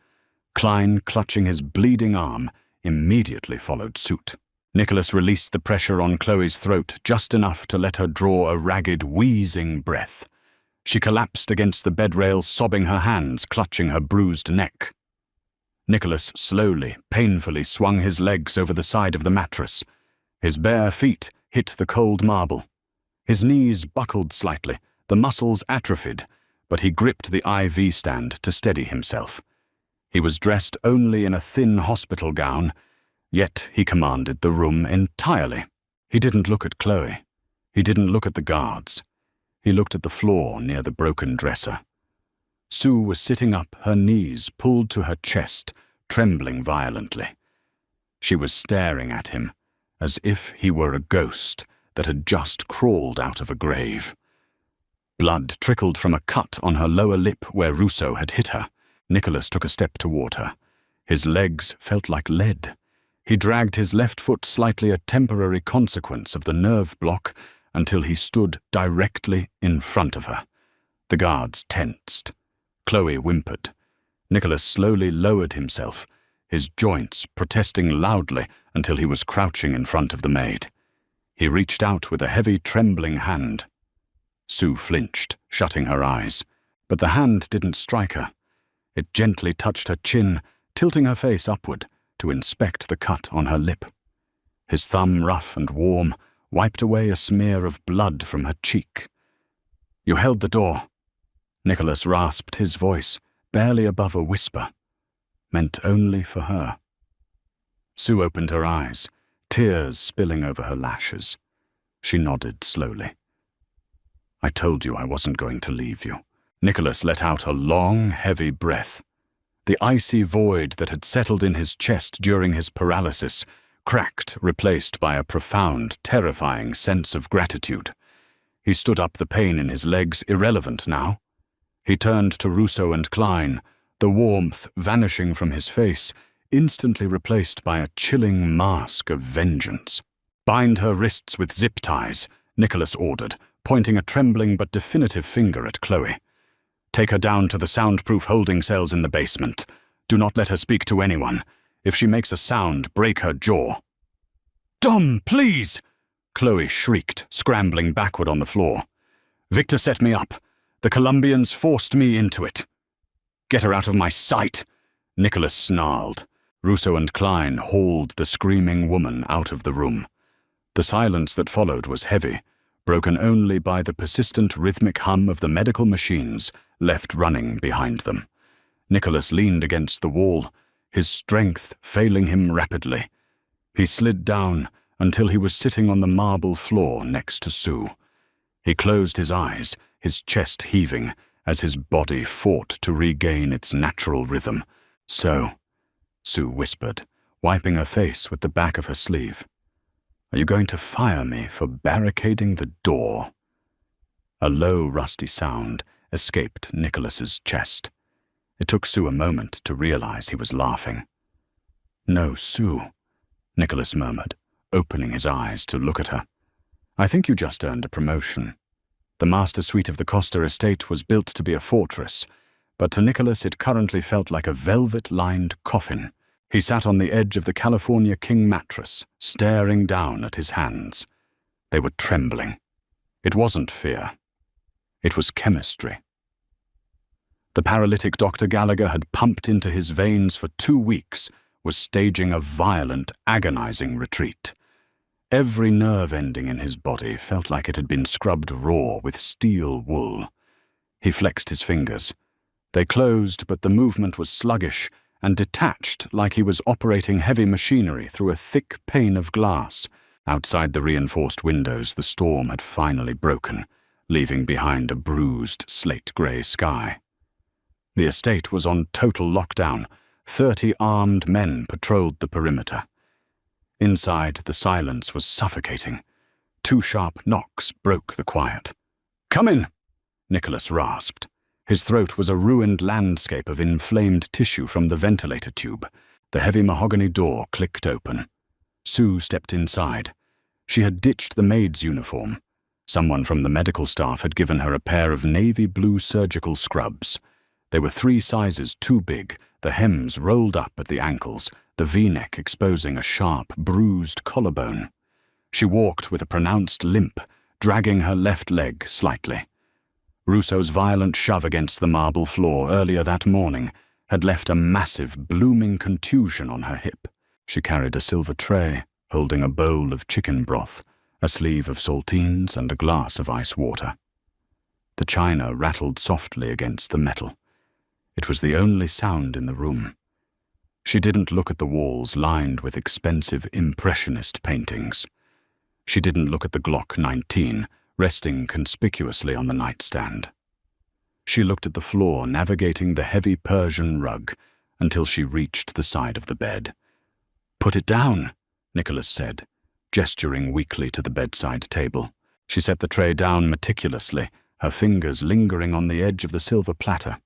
Klein, clutching his bleeding arm, immediately followed suit. Nicholas released the pressure on Chloe's throat just enough to let her draw a ragged, wheezing breath. She collapsed against the bed rail, sobbing, her hands clutching her bruised neck. Nicholas slowly, painfully swung his legs over the side of the mattress. His bare feet hit the cold marble. His knees buckled slightly, the muscles atrophied, but he gripped the IV stand to steady himself. He was dressed only in a thin hospital gown, yet he commanded the room entirely. He didn't look at Chloe. He didn't look at the guards. He looked at the floor near the broken dresser. Sue was sitting up, her knees pulled to her chest, trembling violently. She was staring at him, as if he were a ghost that had just crawled out of a grave. Blood trickled from a cut on her lower lip where Russo had hit her. Nicholas took a step toward her. His legs felt like lead. He dragged his left foot, slightly a temporary consequence of the nerve block, until he stood directly in front of her. The guards tensed. Chloe whimpered. Nicholas slowly lowered himself, his joints protesting loudly until he was crouching in front of the maid. He reached out with a heavy, trembling hand. Sue flinched, shutting her eyes, but the hand didn't strike her. It gently touched her chin, tilting her face upward to inspect the cut on her lip. His thumb, rough and warm, wiped away a smear of blood from her cheek. "You held the door." Nicholas rasped his voice, barely above a whisper, meant only for her. Sue opened her eyes, tears spilling over her lashes. She nodded slowly. "I told you I wasn't going to leave you." Nicholas let out a long, heavy breath. The icy void that had settled in his chest during his paralysis cracked, replaced by a profound, terrifying sense of gratitude. He stood up, the pain in his legs irrelevant now. He turned to Russo and Klein, the warmth vanishing from his face, instantly replaced by a chilling mask of vengeance. "Bind her wrists with zip ties," Nicholas ordered, pointing a trembling but definitive finger at Chloe. "Take her down to the soundproof holding cells in the basement. Do not let her speak to anyone. If she makes a sound, break her jaw." "Dom, please!" Chloe shrieked, scrambling backward on the floor. "Victor set me up. The Colombians forced me into it." "Get her out of my sight!" Nicholas snarled. Russo and Klein hauled the screaming woman out of the room. The silence that followed was heavy, broken only by the persistent rhythmic hum of the medical machines left running behind them. Nicholas leaned against the wall, his strength failing him rapidly. He slid down until he was sitting on the marble floor next to Sue. He closed his eyes, his chest heaving, as his body fought to regain its natural rhythm. "So," Sue whispered, wiping her face with the back of her sleeve. "Are you going to fire me for barricading the door?" A low, rusty sound escaped Nicholas's chest. It took Sue a moment to realize he was laughing. "No, Sue," Nicholas murmured, opening his eyes to look at her. "I think you just earned a promotion." The master suite of the Costa estate was built to be a fortress, but to Nicholas it currently felt like a velvet-lined coffin. He sat on the edge of the California King mattress, staring down at his hands. They were trembling. It wasn't fear. It was chemistry. The paralytic Dr. Gallagher had pumped into his veins for 2 weeks, was staging a violent, agonizing retreat. Every nerve ending in his body felt like it had been scrubbed raw with steel wool. He flexed his fingers. They closed, but the movement was sluggish and detached, like he was operating heavy machinery through a thick pane of glass. Outside the reinforced windows, the storm had finally broken, leaving behind a bruised, slate-grey sky. The estate was on total lockdown. 30 armed men patrolled the perimeter. Inside, the silence was suffocating. 2 sharp knocks broke the quiet. "Come in," Nicholas rasped. His throat was a ruined landscape of inflamed tissue from the ventilator tube. The heavy mahogany door clicked open. Sue stepped inside. She had ditched the maid's uniform. Someone from the medical staff had given her a pair of navy blue surgical scrubs. They were 3 sizes too big, the hems rolled up at the ankles, the V-neck exposing a sharp, bruised collarbone. She walked with a pronounced limp, dragging her left leg slightly. Russo's violent shove against the marble floor earlier that morning had left a massive, blooming contusion on her hip. She carried a silver tray, holding a bowl of chicken broth, a sleeve of saltines and a glass of ice water. The china rattled softly against the metal. It was the only sound in the room. She didn't look at the walls lined with expensive impressionist paintings. She didn't look at the Glock 19 resting conspicuously on the nightstand. She looked at the floor, navigating the heavy Persian rug until she reached the side of the bed. "Put it down," Nicholas said, gesturing weakly to the bedside table. She set the tray down meticulously, her fingers lingering on the edge of the silver platter.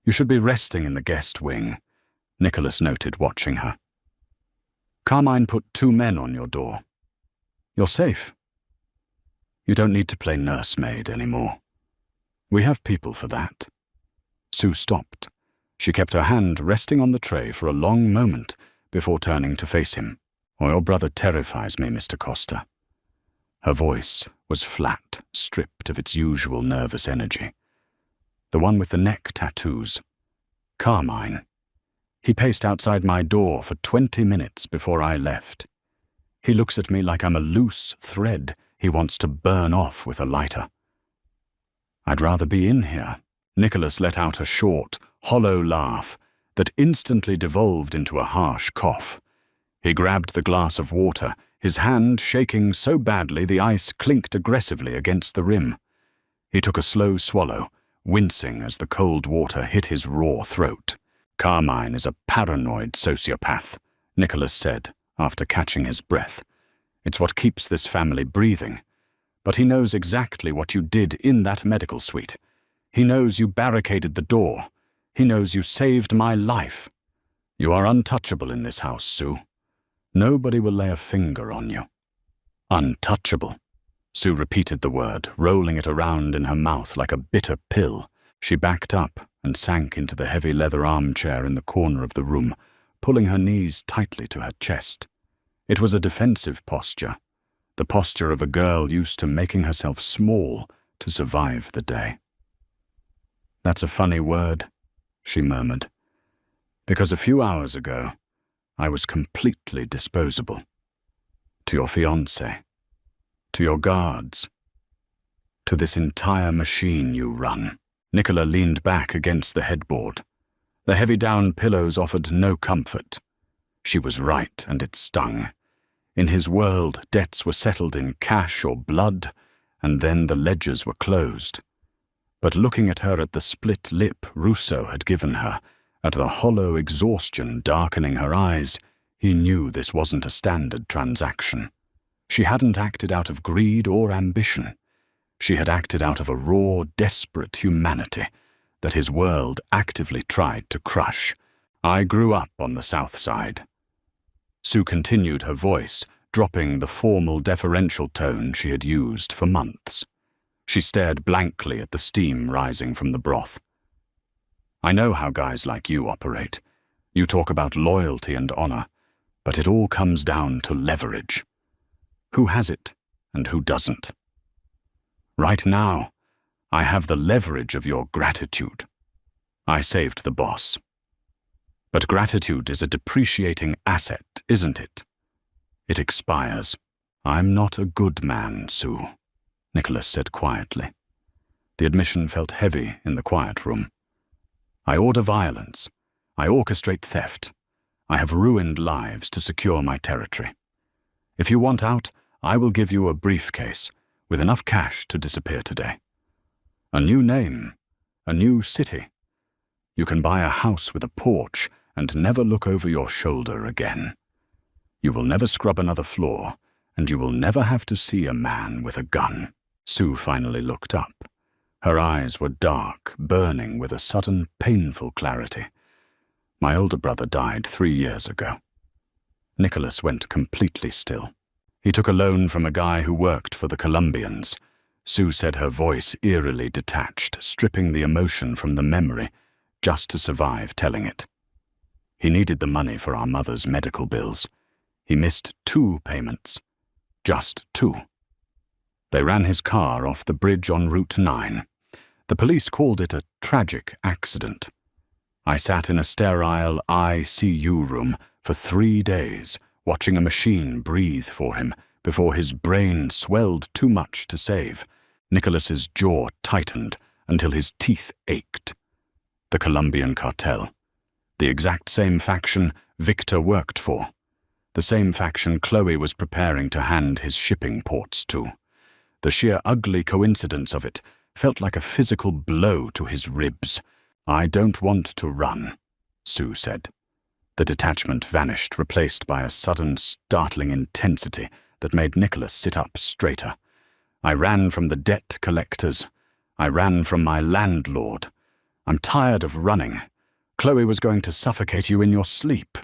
"You should be resting in the guest wing," Nicholas noted, watching her. "Carmine put 2 men on your door. You're safe. You don't need to play nursemaid anymore. We have people for that." Sue stopped. She kept her hand resting on the tray for a long moment before turning to face him. "Your brother terrifies me, Mr. Costa." Her voice was flat, stripped of its usual nervous energy. "The one with the neck tattoos. Carmine. He paced outside my door for 20 minutes before I left. He looks at me like I'm a loose thread he wants to burn off with a lighter. I'd rather be in here." Nicholas let out a short, hollow laugh that instantly devolved into a harsh cough. He grabbed the glass of water, his hand shaking so badly the ice clinked aggressively against the rim. He took a slow swallow, wincing as the cold water hit his raw throat. "Carmine is a paranoid sociopath," Nicholas said, after catching his breath. "It's what keeps this family breathing. But he knows exactly what you did in that medical suite. He knows you barricaded the door. He knows you saved my life. You are untouchable in this house, Sue. Nobody will lay a finger on you." "Untouchable." Sue repeated the word, rolling it around in her mouth like a bitter pill. She backed up and sank into the heavy leather armchair in the corner of the room, pulling her knees tightly to her chest. It was a defensive posture, the posture of a girl used to making herself small to survive the day. "That's a funny word," she murmured, "because a few hours ago, I was completely disposable. To your fiancé, to your guards, to this entire machine you run." Nicola leaned back against the headboard. The heavy down pillows offered no comfort. She was right, and it stung. In his world, debts were settled in cash or blood, and then the ledgers were closed. But looking at her at the split lip Russo had given her, at the hollow exhaustion darkening her eyes, he knew this wasn't a standard transaction. She hadn't acted out of greed or ambition. She had acted out of a raw, desperate humanity that his world actively tried to crush. "I grew up on the South Side." Sue continued, her voice dropping the formal deferential tone she had used for months. She stared blankly at the steam rising from the broth. "I know how guys like you operate. You talk about loyalty and honor, but it all comes down to leverage. Who has it and who doesn't? Right now, I have the leverage of your gratitude. I saved the boss. But gratitude is a depreciating asset, isn't it? It expires." "I'm not a good man, Sue," Nicholas said quietly. The admission felt heavy in the quiet room. "I order violence. I orchestrate theft. I have ruined lives to secure my territory. If you want out, I will give you a briefcase with enough cash to disappear today. A new name, a new city. You can buy a house with a porch and never look over your shoulder again. You will never scrub another floor, and you will never have to see a man with a gun." Sue finally looked up. Her eyes were dark, burning with a sudden, painful clarity. My older brother died 3 years ago. Nicholas went completely still. He took a loan from a guy who worked for the Colombians. Sue said, her voice eerily detached, stripping the emotion from the memory, just to survive telling it. He needed the money for our mother's medical bills. He missed 2 payments. Just 2. They ran his car off the bridge on Route 9. The police called it a tragic accident. I sat in a sterile ICU room for 3 days, watching a machine breathe for him before his brain swelled too much to save. Nicholas's jaw tightened until his teeth ached. The Colombian cartel. The exact same faction Victor worked for. The same faction Chloe was preparing to hand his shipping ports to. The sheer ugly coincidence of it felt like a physical blow to his ribs. "I don't want to run," Sue said. The detachment vanished, replaced by a sudden, startling intensity that made Nicholas sit up straighter. "I ran from the debt collectors. I ran from my landlord. I'm tired of running. Chloe was going to suffocate you in your sleep.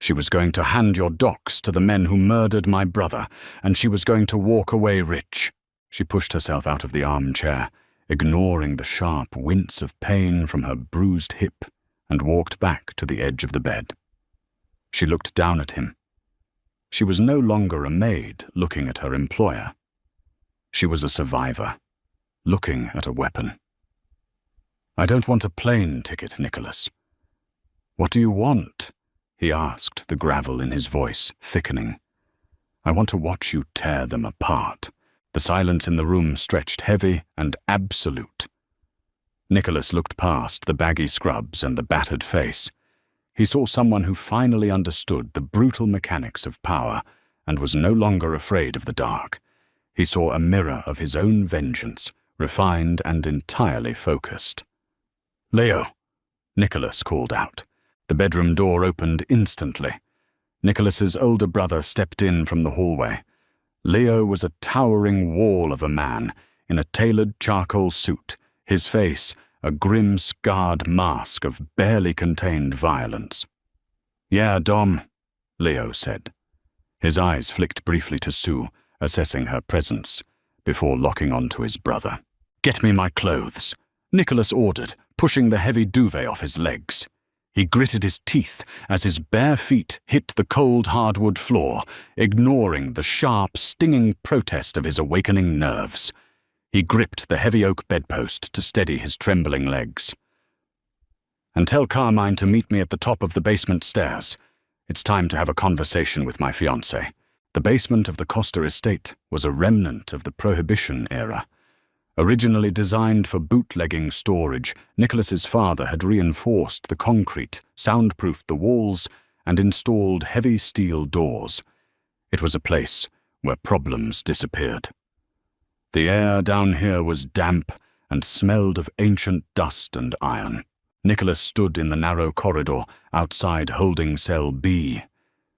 She was going to hand your docs to the men who murdered my brother, and she was going to walk away rich." She pushed herself out of the armchair, ignoring the sharp wince of pain from her bruised hip, and walked back to the edge of the bed. She looked down at him. She was no longer a maid looking at her employer. She was a survivor, looking at a weapon. "I don't want a plane ticket, Nicholas." "What do you want?" he asked, the gravel in his voice thickening. "I want to watch you tear them apart." The silence in the room stretched heavy and absolute. Nicholas looked past the baggy scrubs and the battered face. He saw someone who finally understood the brutal mechanics of power and was no longer afraid of the dark. He saw a mirror of his own vengeance, refined and entirely focused. "Leo," Nicholas called out. The bedroom door opened instantly. Nicholas's older brother stepped in from the hallway. Leo was a towering wall of a man in a tailored charcoal suit, his face a grim, scarred mask of barely contained violence. "Yeah, Dom," Leo said. His eyes flicked briefly to Sue, assessing her presence, before locking onto his brother. "Get me my clothes," Nicholas ordered, pushing the heavy duvet off his legs. He gritted his teeth as his bare feet hit the cold hardwood floor, ignoring the sharp, stinging protest of his awakening nerves. He gripped the heavy oak bedpost to steady his trembling legs. "And tell Carmine to meet me at the top of the basement stairs. It's time to have a conversation with my fiancée." The basement of the Costa estate was a remnant of the Prohibition era. Originally designed for bootlegging storage, Nicholas's father had reinforced the concrete, soundproofed the walls, and installed heavy steel doors. It was a place where problems disappeared. The air down here was damp and smelled of ancient dust and iron. Nicholas stood in the narrow corridor outside holding cell B.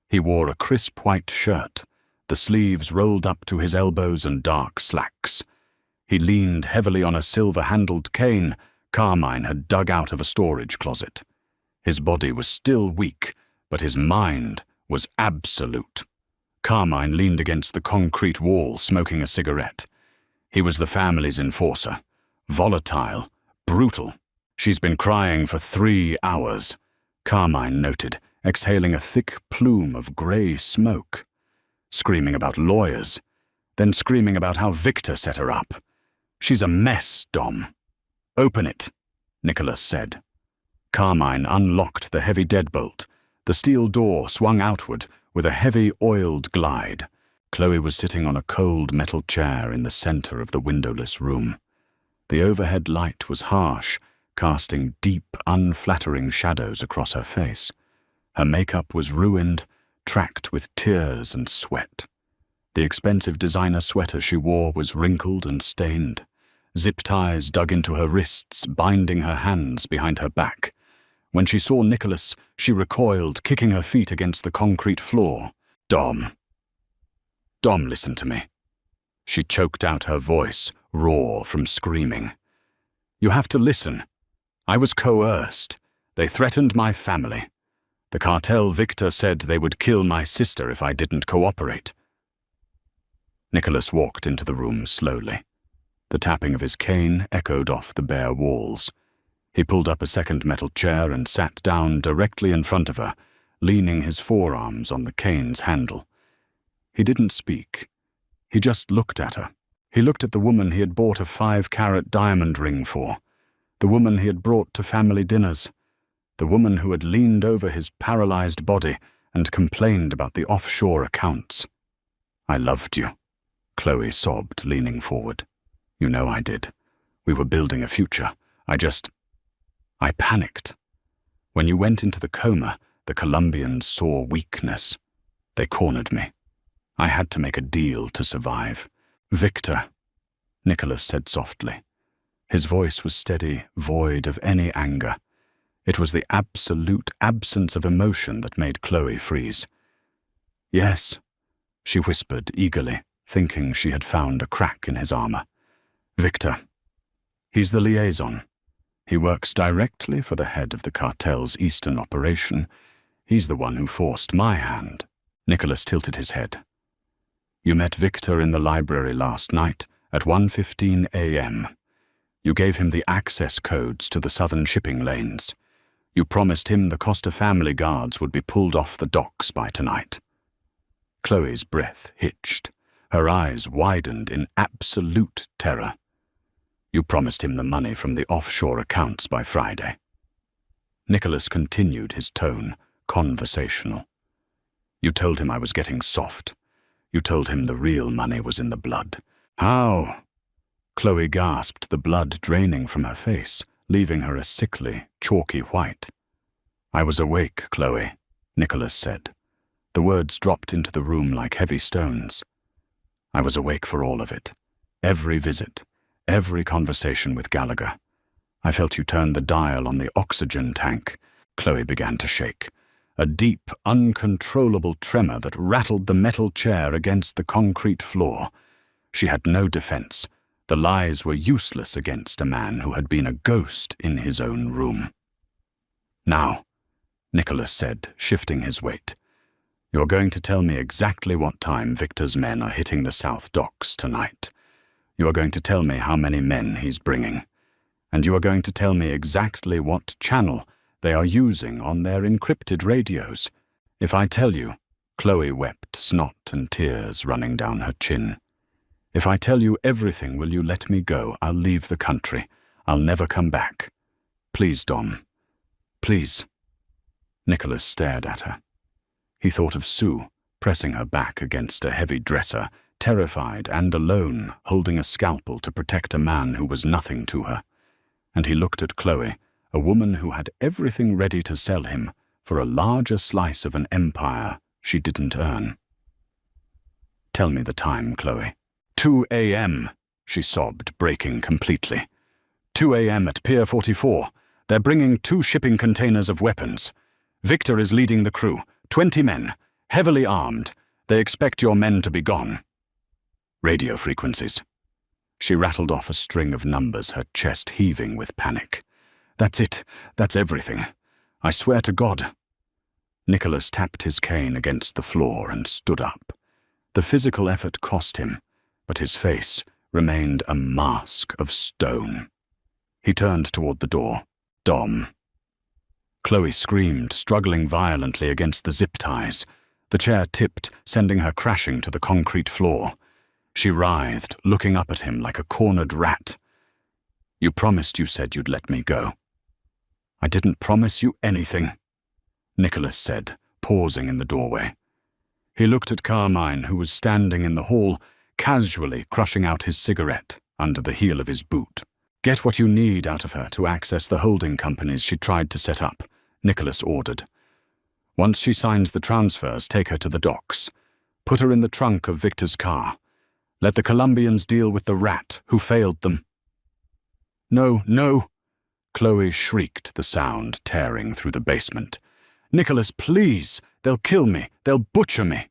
He wore a crisp white shirt, the sleeves rolled up to his elbows and dark slacks. He leaned heavily on a silver-handled cane Carmine had dug out of a storage closet. His body was still weak, but his mind was absolute. Carmine leaned against the concrete wall, smoking a cigarette. He was the family's enforcer. Volatile, brutal. "She's been crying for 3 hours, Carmine noted, exhaling a thick plume of grey smoke. Screaming about lawyers, then screaming about how Victor set her up. "She's a mess, Dom." "Open it," Nicholas said. Carmine unlocked the heavy deadbolt. The steel door swung outward with a heavy oiled glide. Chloe was sitting on a cold metal chair in the center of the windowless room. The overhead light was harsh, casting deep, unflattering shadows across her face. Her makeup was ruined, tracked with tears and sweat. The expensive designer sweater she wore was wrinkled and stained. Zip ties dug into her wrists, binding her hands behind her back. When she saw Nicholas, she recoiled, kicking her feet against the concrete floor. Dom, listen to me." She choked out her voice, raw from screaming. "You have to listen. I was coerced. They threatened my family. The cartel Victor said they would kill my sister if I didn't cooperate." Nicholas walked into the room slowly. The tapping of his cane echoed off the bare walls. He pulled up a second metal chair and sat down directly in front of her, leaning his forearms on the cane's handle. He didn't speak. He just looked at her. He looked at the woman he had bought a 5-carat diamond ring for, the woman he had brought to family dinners, the woman who had leaned over his paralyzed body and complained about the offshore accounts. "I loved you," Chloe sobbed, leaning forward. "You know I did. We were building a future. I panicked. When you went into the coma, the Colombians saw weakness. They cornered me. I had to make a deal to survive. Victor," Nicholas said softly. His voice was steady, void of any anger. It was the absolute absence of emotion that made Chloe freeze. "Yes," she whispered eagerly, thinking she had found a crack in his armor. "Victor. He's the liaison. He works directly for the head of the cartel's eastern operation. He's the one who forced my hand." Nicholas tilted his head. "You met Victor in the library last night at 1:15 a.m. You gave him the access codes to the southern shipping lanes. You promised him the Costa family guards would be pulled off the docks by tonight." Chloe's breath hitched. Her eyes widened in absolute terror. "You promised him the money from the offshore accounts by Friday." Nicholas continued his tone, conversational. "You told him I was getting soft. You told him the real money was in the blood." "How?" Chloe gasped, the blood draining from her face, leaving her a sickly, chalky white. "I was awake, Chloe," Nicholas said. The words dropped into the room like heavy stones. "I was awake for all of it. Every visit, every conversation with Gallagher. I felt you turn the dial on the oxygen tank." Chloe began to shake. A deep, uncontrollable tremor that rattled the metal chair against the concrete floor. She had no defense. The lies were useless against a man who had been a ghost in his own room. "Now," Nicholas said, shifting his weight, "you're going to tell me exactly what time Victor's men are hitting the South Docks tonight. You are going to tell me how many men he's bringing. And you are going to tell me exactly what channel they are using on their encrypted radios. If I tell you," Chloe wept, snot and tears running down her chin. "If I tell you everything, will you let me go? I'll leave the country. I'll never come back. Please, Dom. Please." Nicholas stared at her. He thought of Sue, pressing her back against a heavy dresser, terrified and alone, holding a scalpel to protect a man who was nothing to her. And he looked at Chloe, a woman who had everything ready to sell him for a larger slice of an empire she didn't earn. "Tell me the time, Chloe." 2 a.m., she sobbed, breaking completely. 2 a.m. at Pier 44. They're bringing 2 shipping containers of weapons. Victor is leading the crew, 20 men, heavily armed. They expect your men to be gone. Radio frequencies. She rattled off a string of numbers, her chest heaving with panic. "That's it. That's everything. I swear to God." Nicholas tapped his cane against the floor and stood up. The physical effort cost him, but his face remained a mask of stone. He turned toward the door. "Dom." Chloe screamed, struggling violently against the zip ties. The chair tipped, sending her crashing to the concrete floor. She writhed, looking up at him like a cornered rat. "You promised you said you'd let me go." "I didn't promise you anything," Nicholas said, pausing in the doorway. He looked at Carmine, who was standing in the hall, casually crushing out his cigarette under the heel of his boot. "Get what you need out of her to access the holding companies she tried to set up," Nicholas ordered. "Once she signs the transfers, take her to the docks. Put her in the trunk of Victor's car. Let the Colombians deal with the rat who failed them." "No, no!" Chloe shrieked, the sound tearing through the basement. "Nicholas, please! They'll kill me! They'll butcher me!"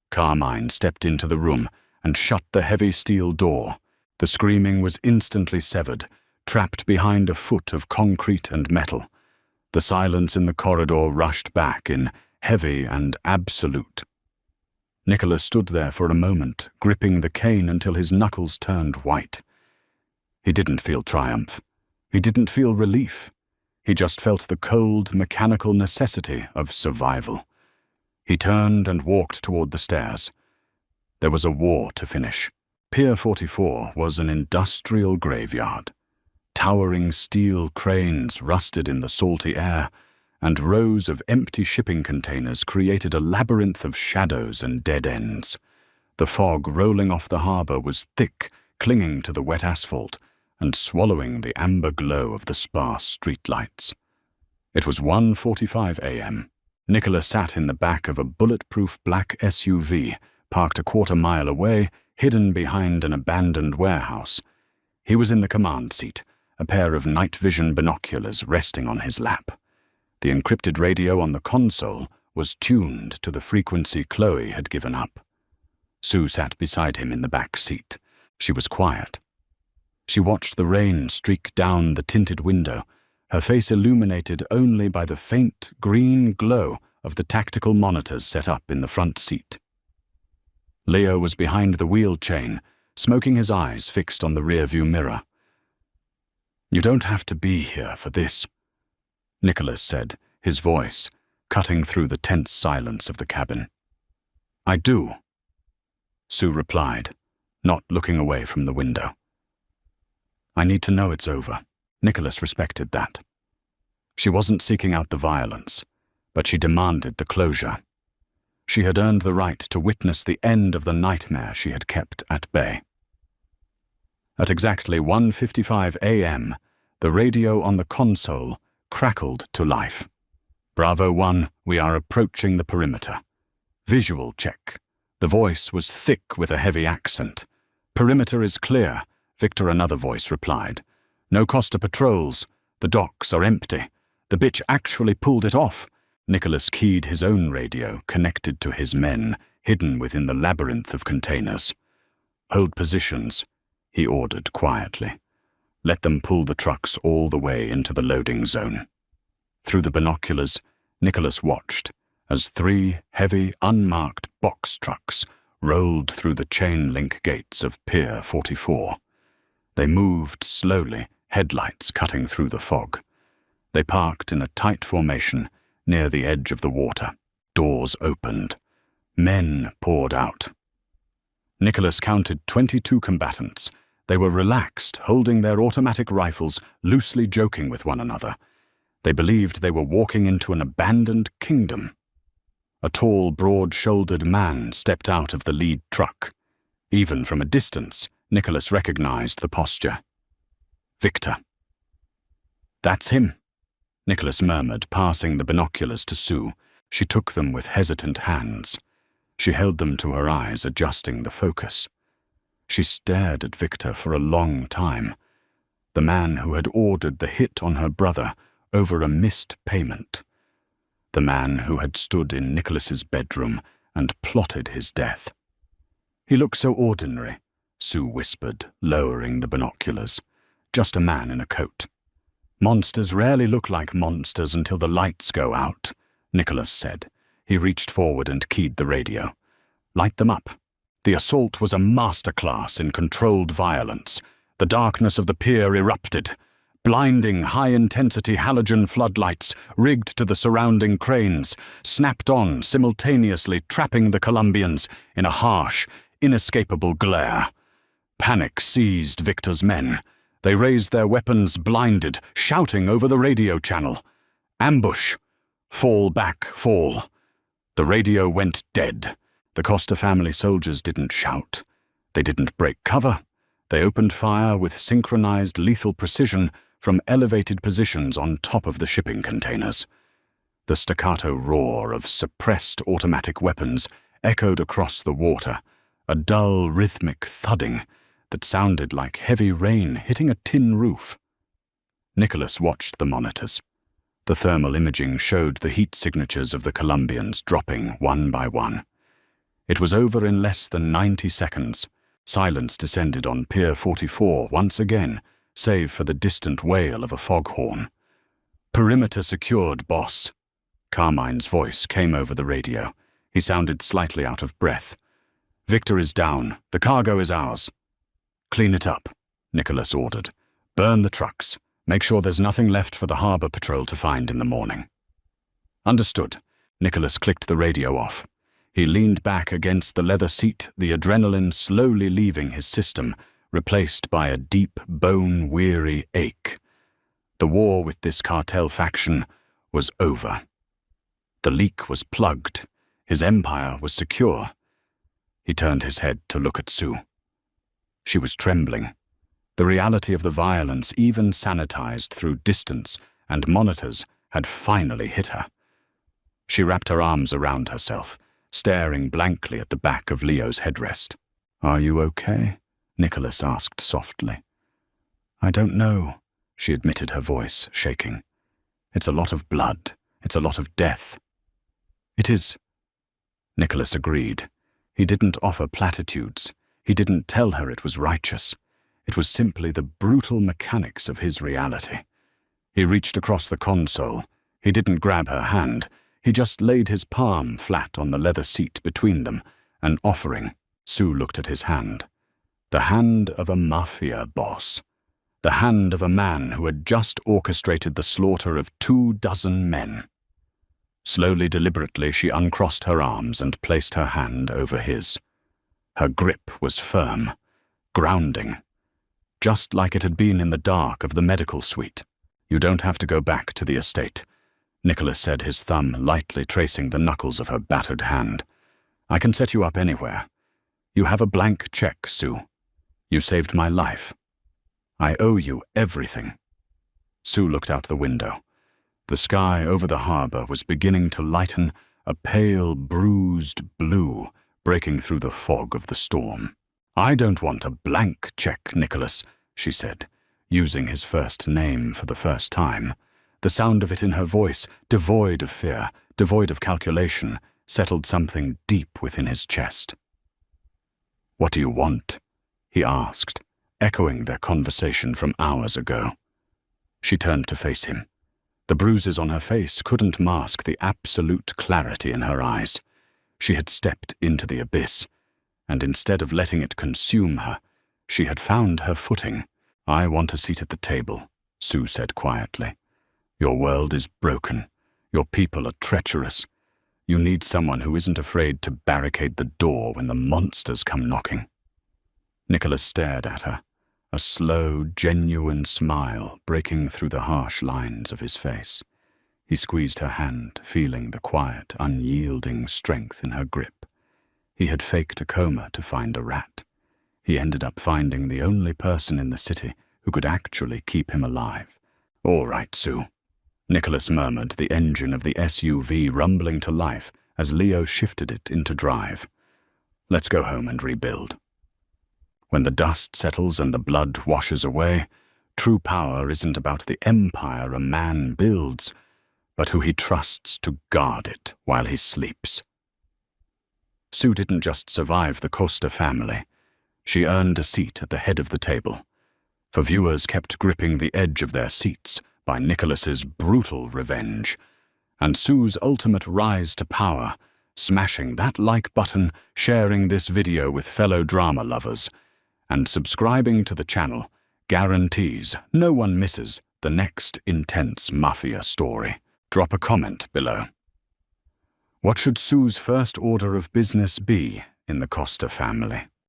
Carmine stepped into the room and shut the heavy steel door. The screaming was instantly severed, trapped behind a foot of concrete and metal. The silence in the corridor rushed back in heavy and absolute. Nicholas stood there for a moment, gripping the cane until his knuckles turned white. He didn't feel triumph. He didn't feel relief. He just felt the cold, mechanical necessity of survival. He turned and walked toward the stairs. There was a war to finish. Pier 44 was an industrial graveyard. Towering steel cranes rusted in the salty air, and rows of empty shipping containers created a labyrinth of shadows and dead ends. The fog rolling off the harbor was thick, clinging to the wet asphalt, and swallowing the amber glow of the sparse streetlights. It was 1:45 a.m. Nicholas sat in the back of a bulletproof black SUV, parked a quarter-mile away, hidden behind an abandoned warehouse. He was in the command seat, a pair of night vision binoculars resting on his lap. The encrypted radio on the console was tuned to the frequency Chloe had given up. Sue sat beside him in the back seat. She was quiet. She watched the rain streak down the tinted window, her face illuminated only by the faint green glow of the tactical monitors set up in the front seat. Leo was behind the wheel chain, smoking his eyes fixed on the rearview mirror. "You don't have to be here for this," Nicholas said, his voice cutting through the tense silence of the cabin. "I do," Sue replied, not looking away from the window. "I need to know it's over." Nicholas respected that. She wasn't seeking out the violence, but she demanded the closure. She had earned the right to witness the end of the nightmare she had kept at bay. At exactly 1:55 a.m., the radio on the console crackled to life. "Bravo 1, we are approaching the perimeter. Visual check." The voice was thick with a heavy accent. "Perimeter is clear," Victor, another voice, replied. "No Costa patrols. The docks are empty. The bitch actually pulled it off." Nicholas keyed his own radio, connected to his men, hidden within the labyrinth of containers. "Hold positions," he ordered quietly. "Let them pull the trucks all the way into the loading zone." Through the binoculars, Nicholas watched as 3 heavy, unmarked box trucks rolled through the chain-link gates of Pier 44. They moved slowly, headlights cutting through the fog. They parked in a tight formation near the edge of the water. Doors opened. Men poured out. Nicholas counted 22 combatants. They were relaxed, holding their automatic rifles, loosely joking with one another. They believed they were walking into an abandoned kingdom. A tall, broad-shouldered man stepped out of the lead truck. Even from a distance, Nicholas recognized the posture. Victor. "That's him," Nicholas murmured, passing the binoculars to Sue. She took them with hesitant hands. She held them to her eyes, adjusting the focus. She stared at Victor for a long time, the man who had ordered the hit on her brother over a missed payment, the man who had stood in Nicholas's bedroom and plotted his death. "He looks so ordinary," Sue whispered, lowering the binoculars. "Just a man in a coat." "Monsters rarely look like monsters until the lights go out," Nicholas said. He reached forward and keyed the radio. "Light them up." The assault was a masterclass in controlled violence. The darkness of the pier erupted. Blinding, high-intensity halogen floodlights, rigged to the surrounding cranes, snapped on simultaneously, trapping the Colombians in a harsh, inescapable glare. Panic seized Victor's men. They raised their weapons, blinded, shouting over the radio channel. "Ambush! Fall back, fall!" The radio went dead. The Costa family soldiers didn't shout. They didn't break cover. They opened fire with synchronized lethal precision from elevated positions on top of the shipping containers. The staccato roar of suppressed automatic weapons echoed across the water, a dull, rhythmic thudding that sounded like heavy rain hitting a tin roof. Nicholas watched the monitors. The thermal imaging showed the heat signatures of the Colombians dropping one by one. It was over in less than 90 seconds. Silence descended on Pier 44 once again, save for the distant wail of a foghorn. "Perimeter secured, boss." Carmine's voice came over the radio. He sounded slightly out of breath. "Victor is down. The cargo is ours." "Clean it up," Nicholas ordered. "Burn the trucks. Make sure there's nothing left for the harbor patrol to find in the morning." "Understood." Nicholas clicked the radio off. He leaned back against the leather seat, the adrenaline slowly leaving his system, replaced by a deep, bone-weary ache. The war with this cartel faction was over. The leak was plugged. His empire was secure. He turned his head to look at Sue. She was trembling. The reality of the violence, even sanitized through distance and monitors, had finally hit her. She wrapped her arms around herself, staring blankly at the back of Leo's headrest. "Are you okay?" Nicholas asked softly. "I don't know," she admitted, her voice shaking. "It's a lot of blood. It's a lot of death." "It is," Nicholas agreed. He didn't offer platitudes. He didn't tell her it was righteous. It was simply the brutal mechanics of his reality. He reached across the console. He didn't grab her hand. He just laid his palm flat on the leather seat between them, an offering. Sue looked at his hand. The hand of a Mafia boss. The hand of a man who had just orchestrated the slaughter of 24 men. Slowly, deliberately, she uncrossed her arms and placed her hand over his. Her grip was firm, grounding, just like it had been in the dark of the medical suite. "You don't have to go back to the estate," Nicholas said, his thumb lightly tracing the knuckles of her battered hand. "I can set you up anywhere. You have a blank check, Sue. You saved my life. I owe you everything." Sue looked out the window. The sky over the harbor was beginning to lighten, a pale, bruised blue breaking through the fog of the storm. "I don't want a blank check, Nicholas," she said, using his first name for the first time. The sound of it in her voice, devoid of fear, devoid of calculation, settled something deep within his chest. "What do you want?" he asked, echoing their conversation from hours ago. She turned to face him. The bruises on her face couldn't mask the absolute clarity in her eyes. She had stepped into the abyss, and instead of letting it consume her, she had found her footing. "I want a seat at the table," Sue said quietly. "Your world is broken. Your people are treacherous. You need someone who isn't afraid to barricade the door when the monsters come knocking." Nicholas stared at her, a slow, genuine smile breaking through the harsh lines of his face. He squeezed her hand, feeling the quiet, unyielding strength in her grip. He had faked a coma to find a rat. He ended up finding the only person in the city who could actually keep him alive. "All right, Sue," Nicholas murmured, the engine of the SUV rumbling to life as Leo shifted it into drive. "Let's go home and rebuild. When the dust settles and the blood washes away, true power isn't about the empire a man builds, but who he trusts to guard it while he sleeps." Sue didn't just survive the Costa family. She earned a seat at the head of the table. For viewers kept gripping the edge of their seats by Nicholas's brutal revenge, and Sue's ultimate rise to power, smashing that like button, sharing this video with fellow drama lovers, and subscribing to the channel guarantees no one misses the next intense Mafia story. Drop a comment below. What should Sue's first order of business be in the Costa family?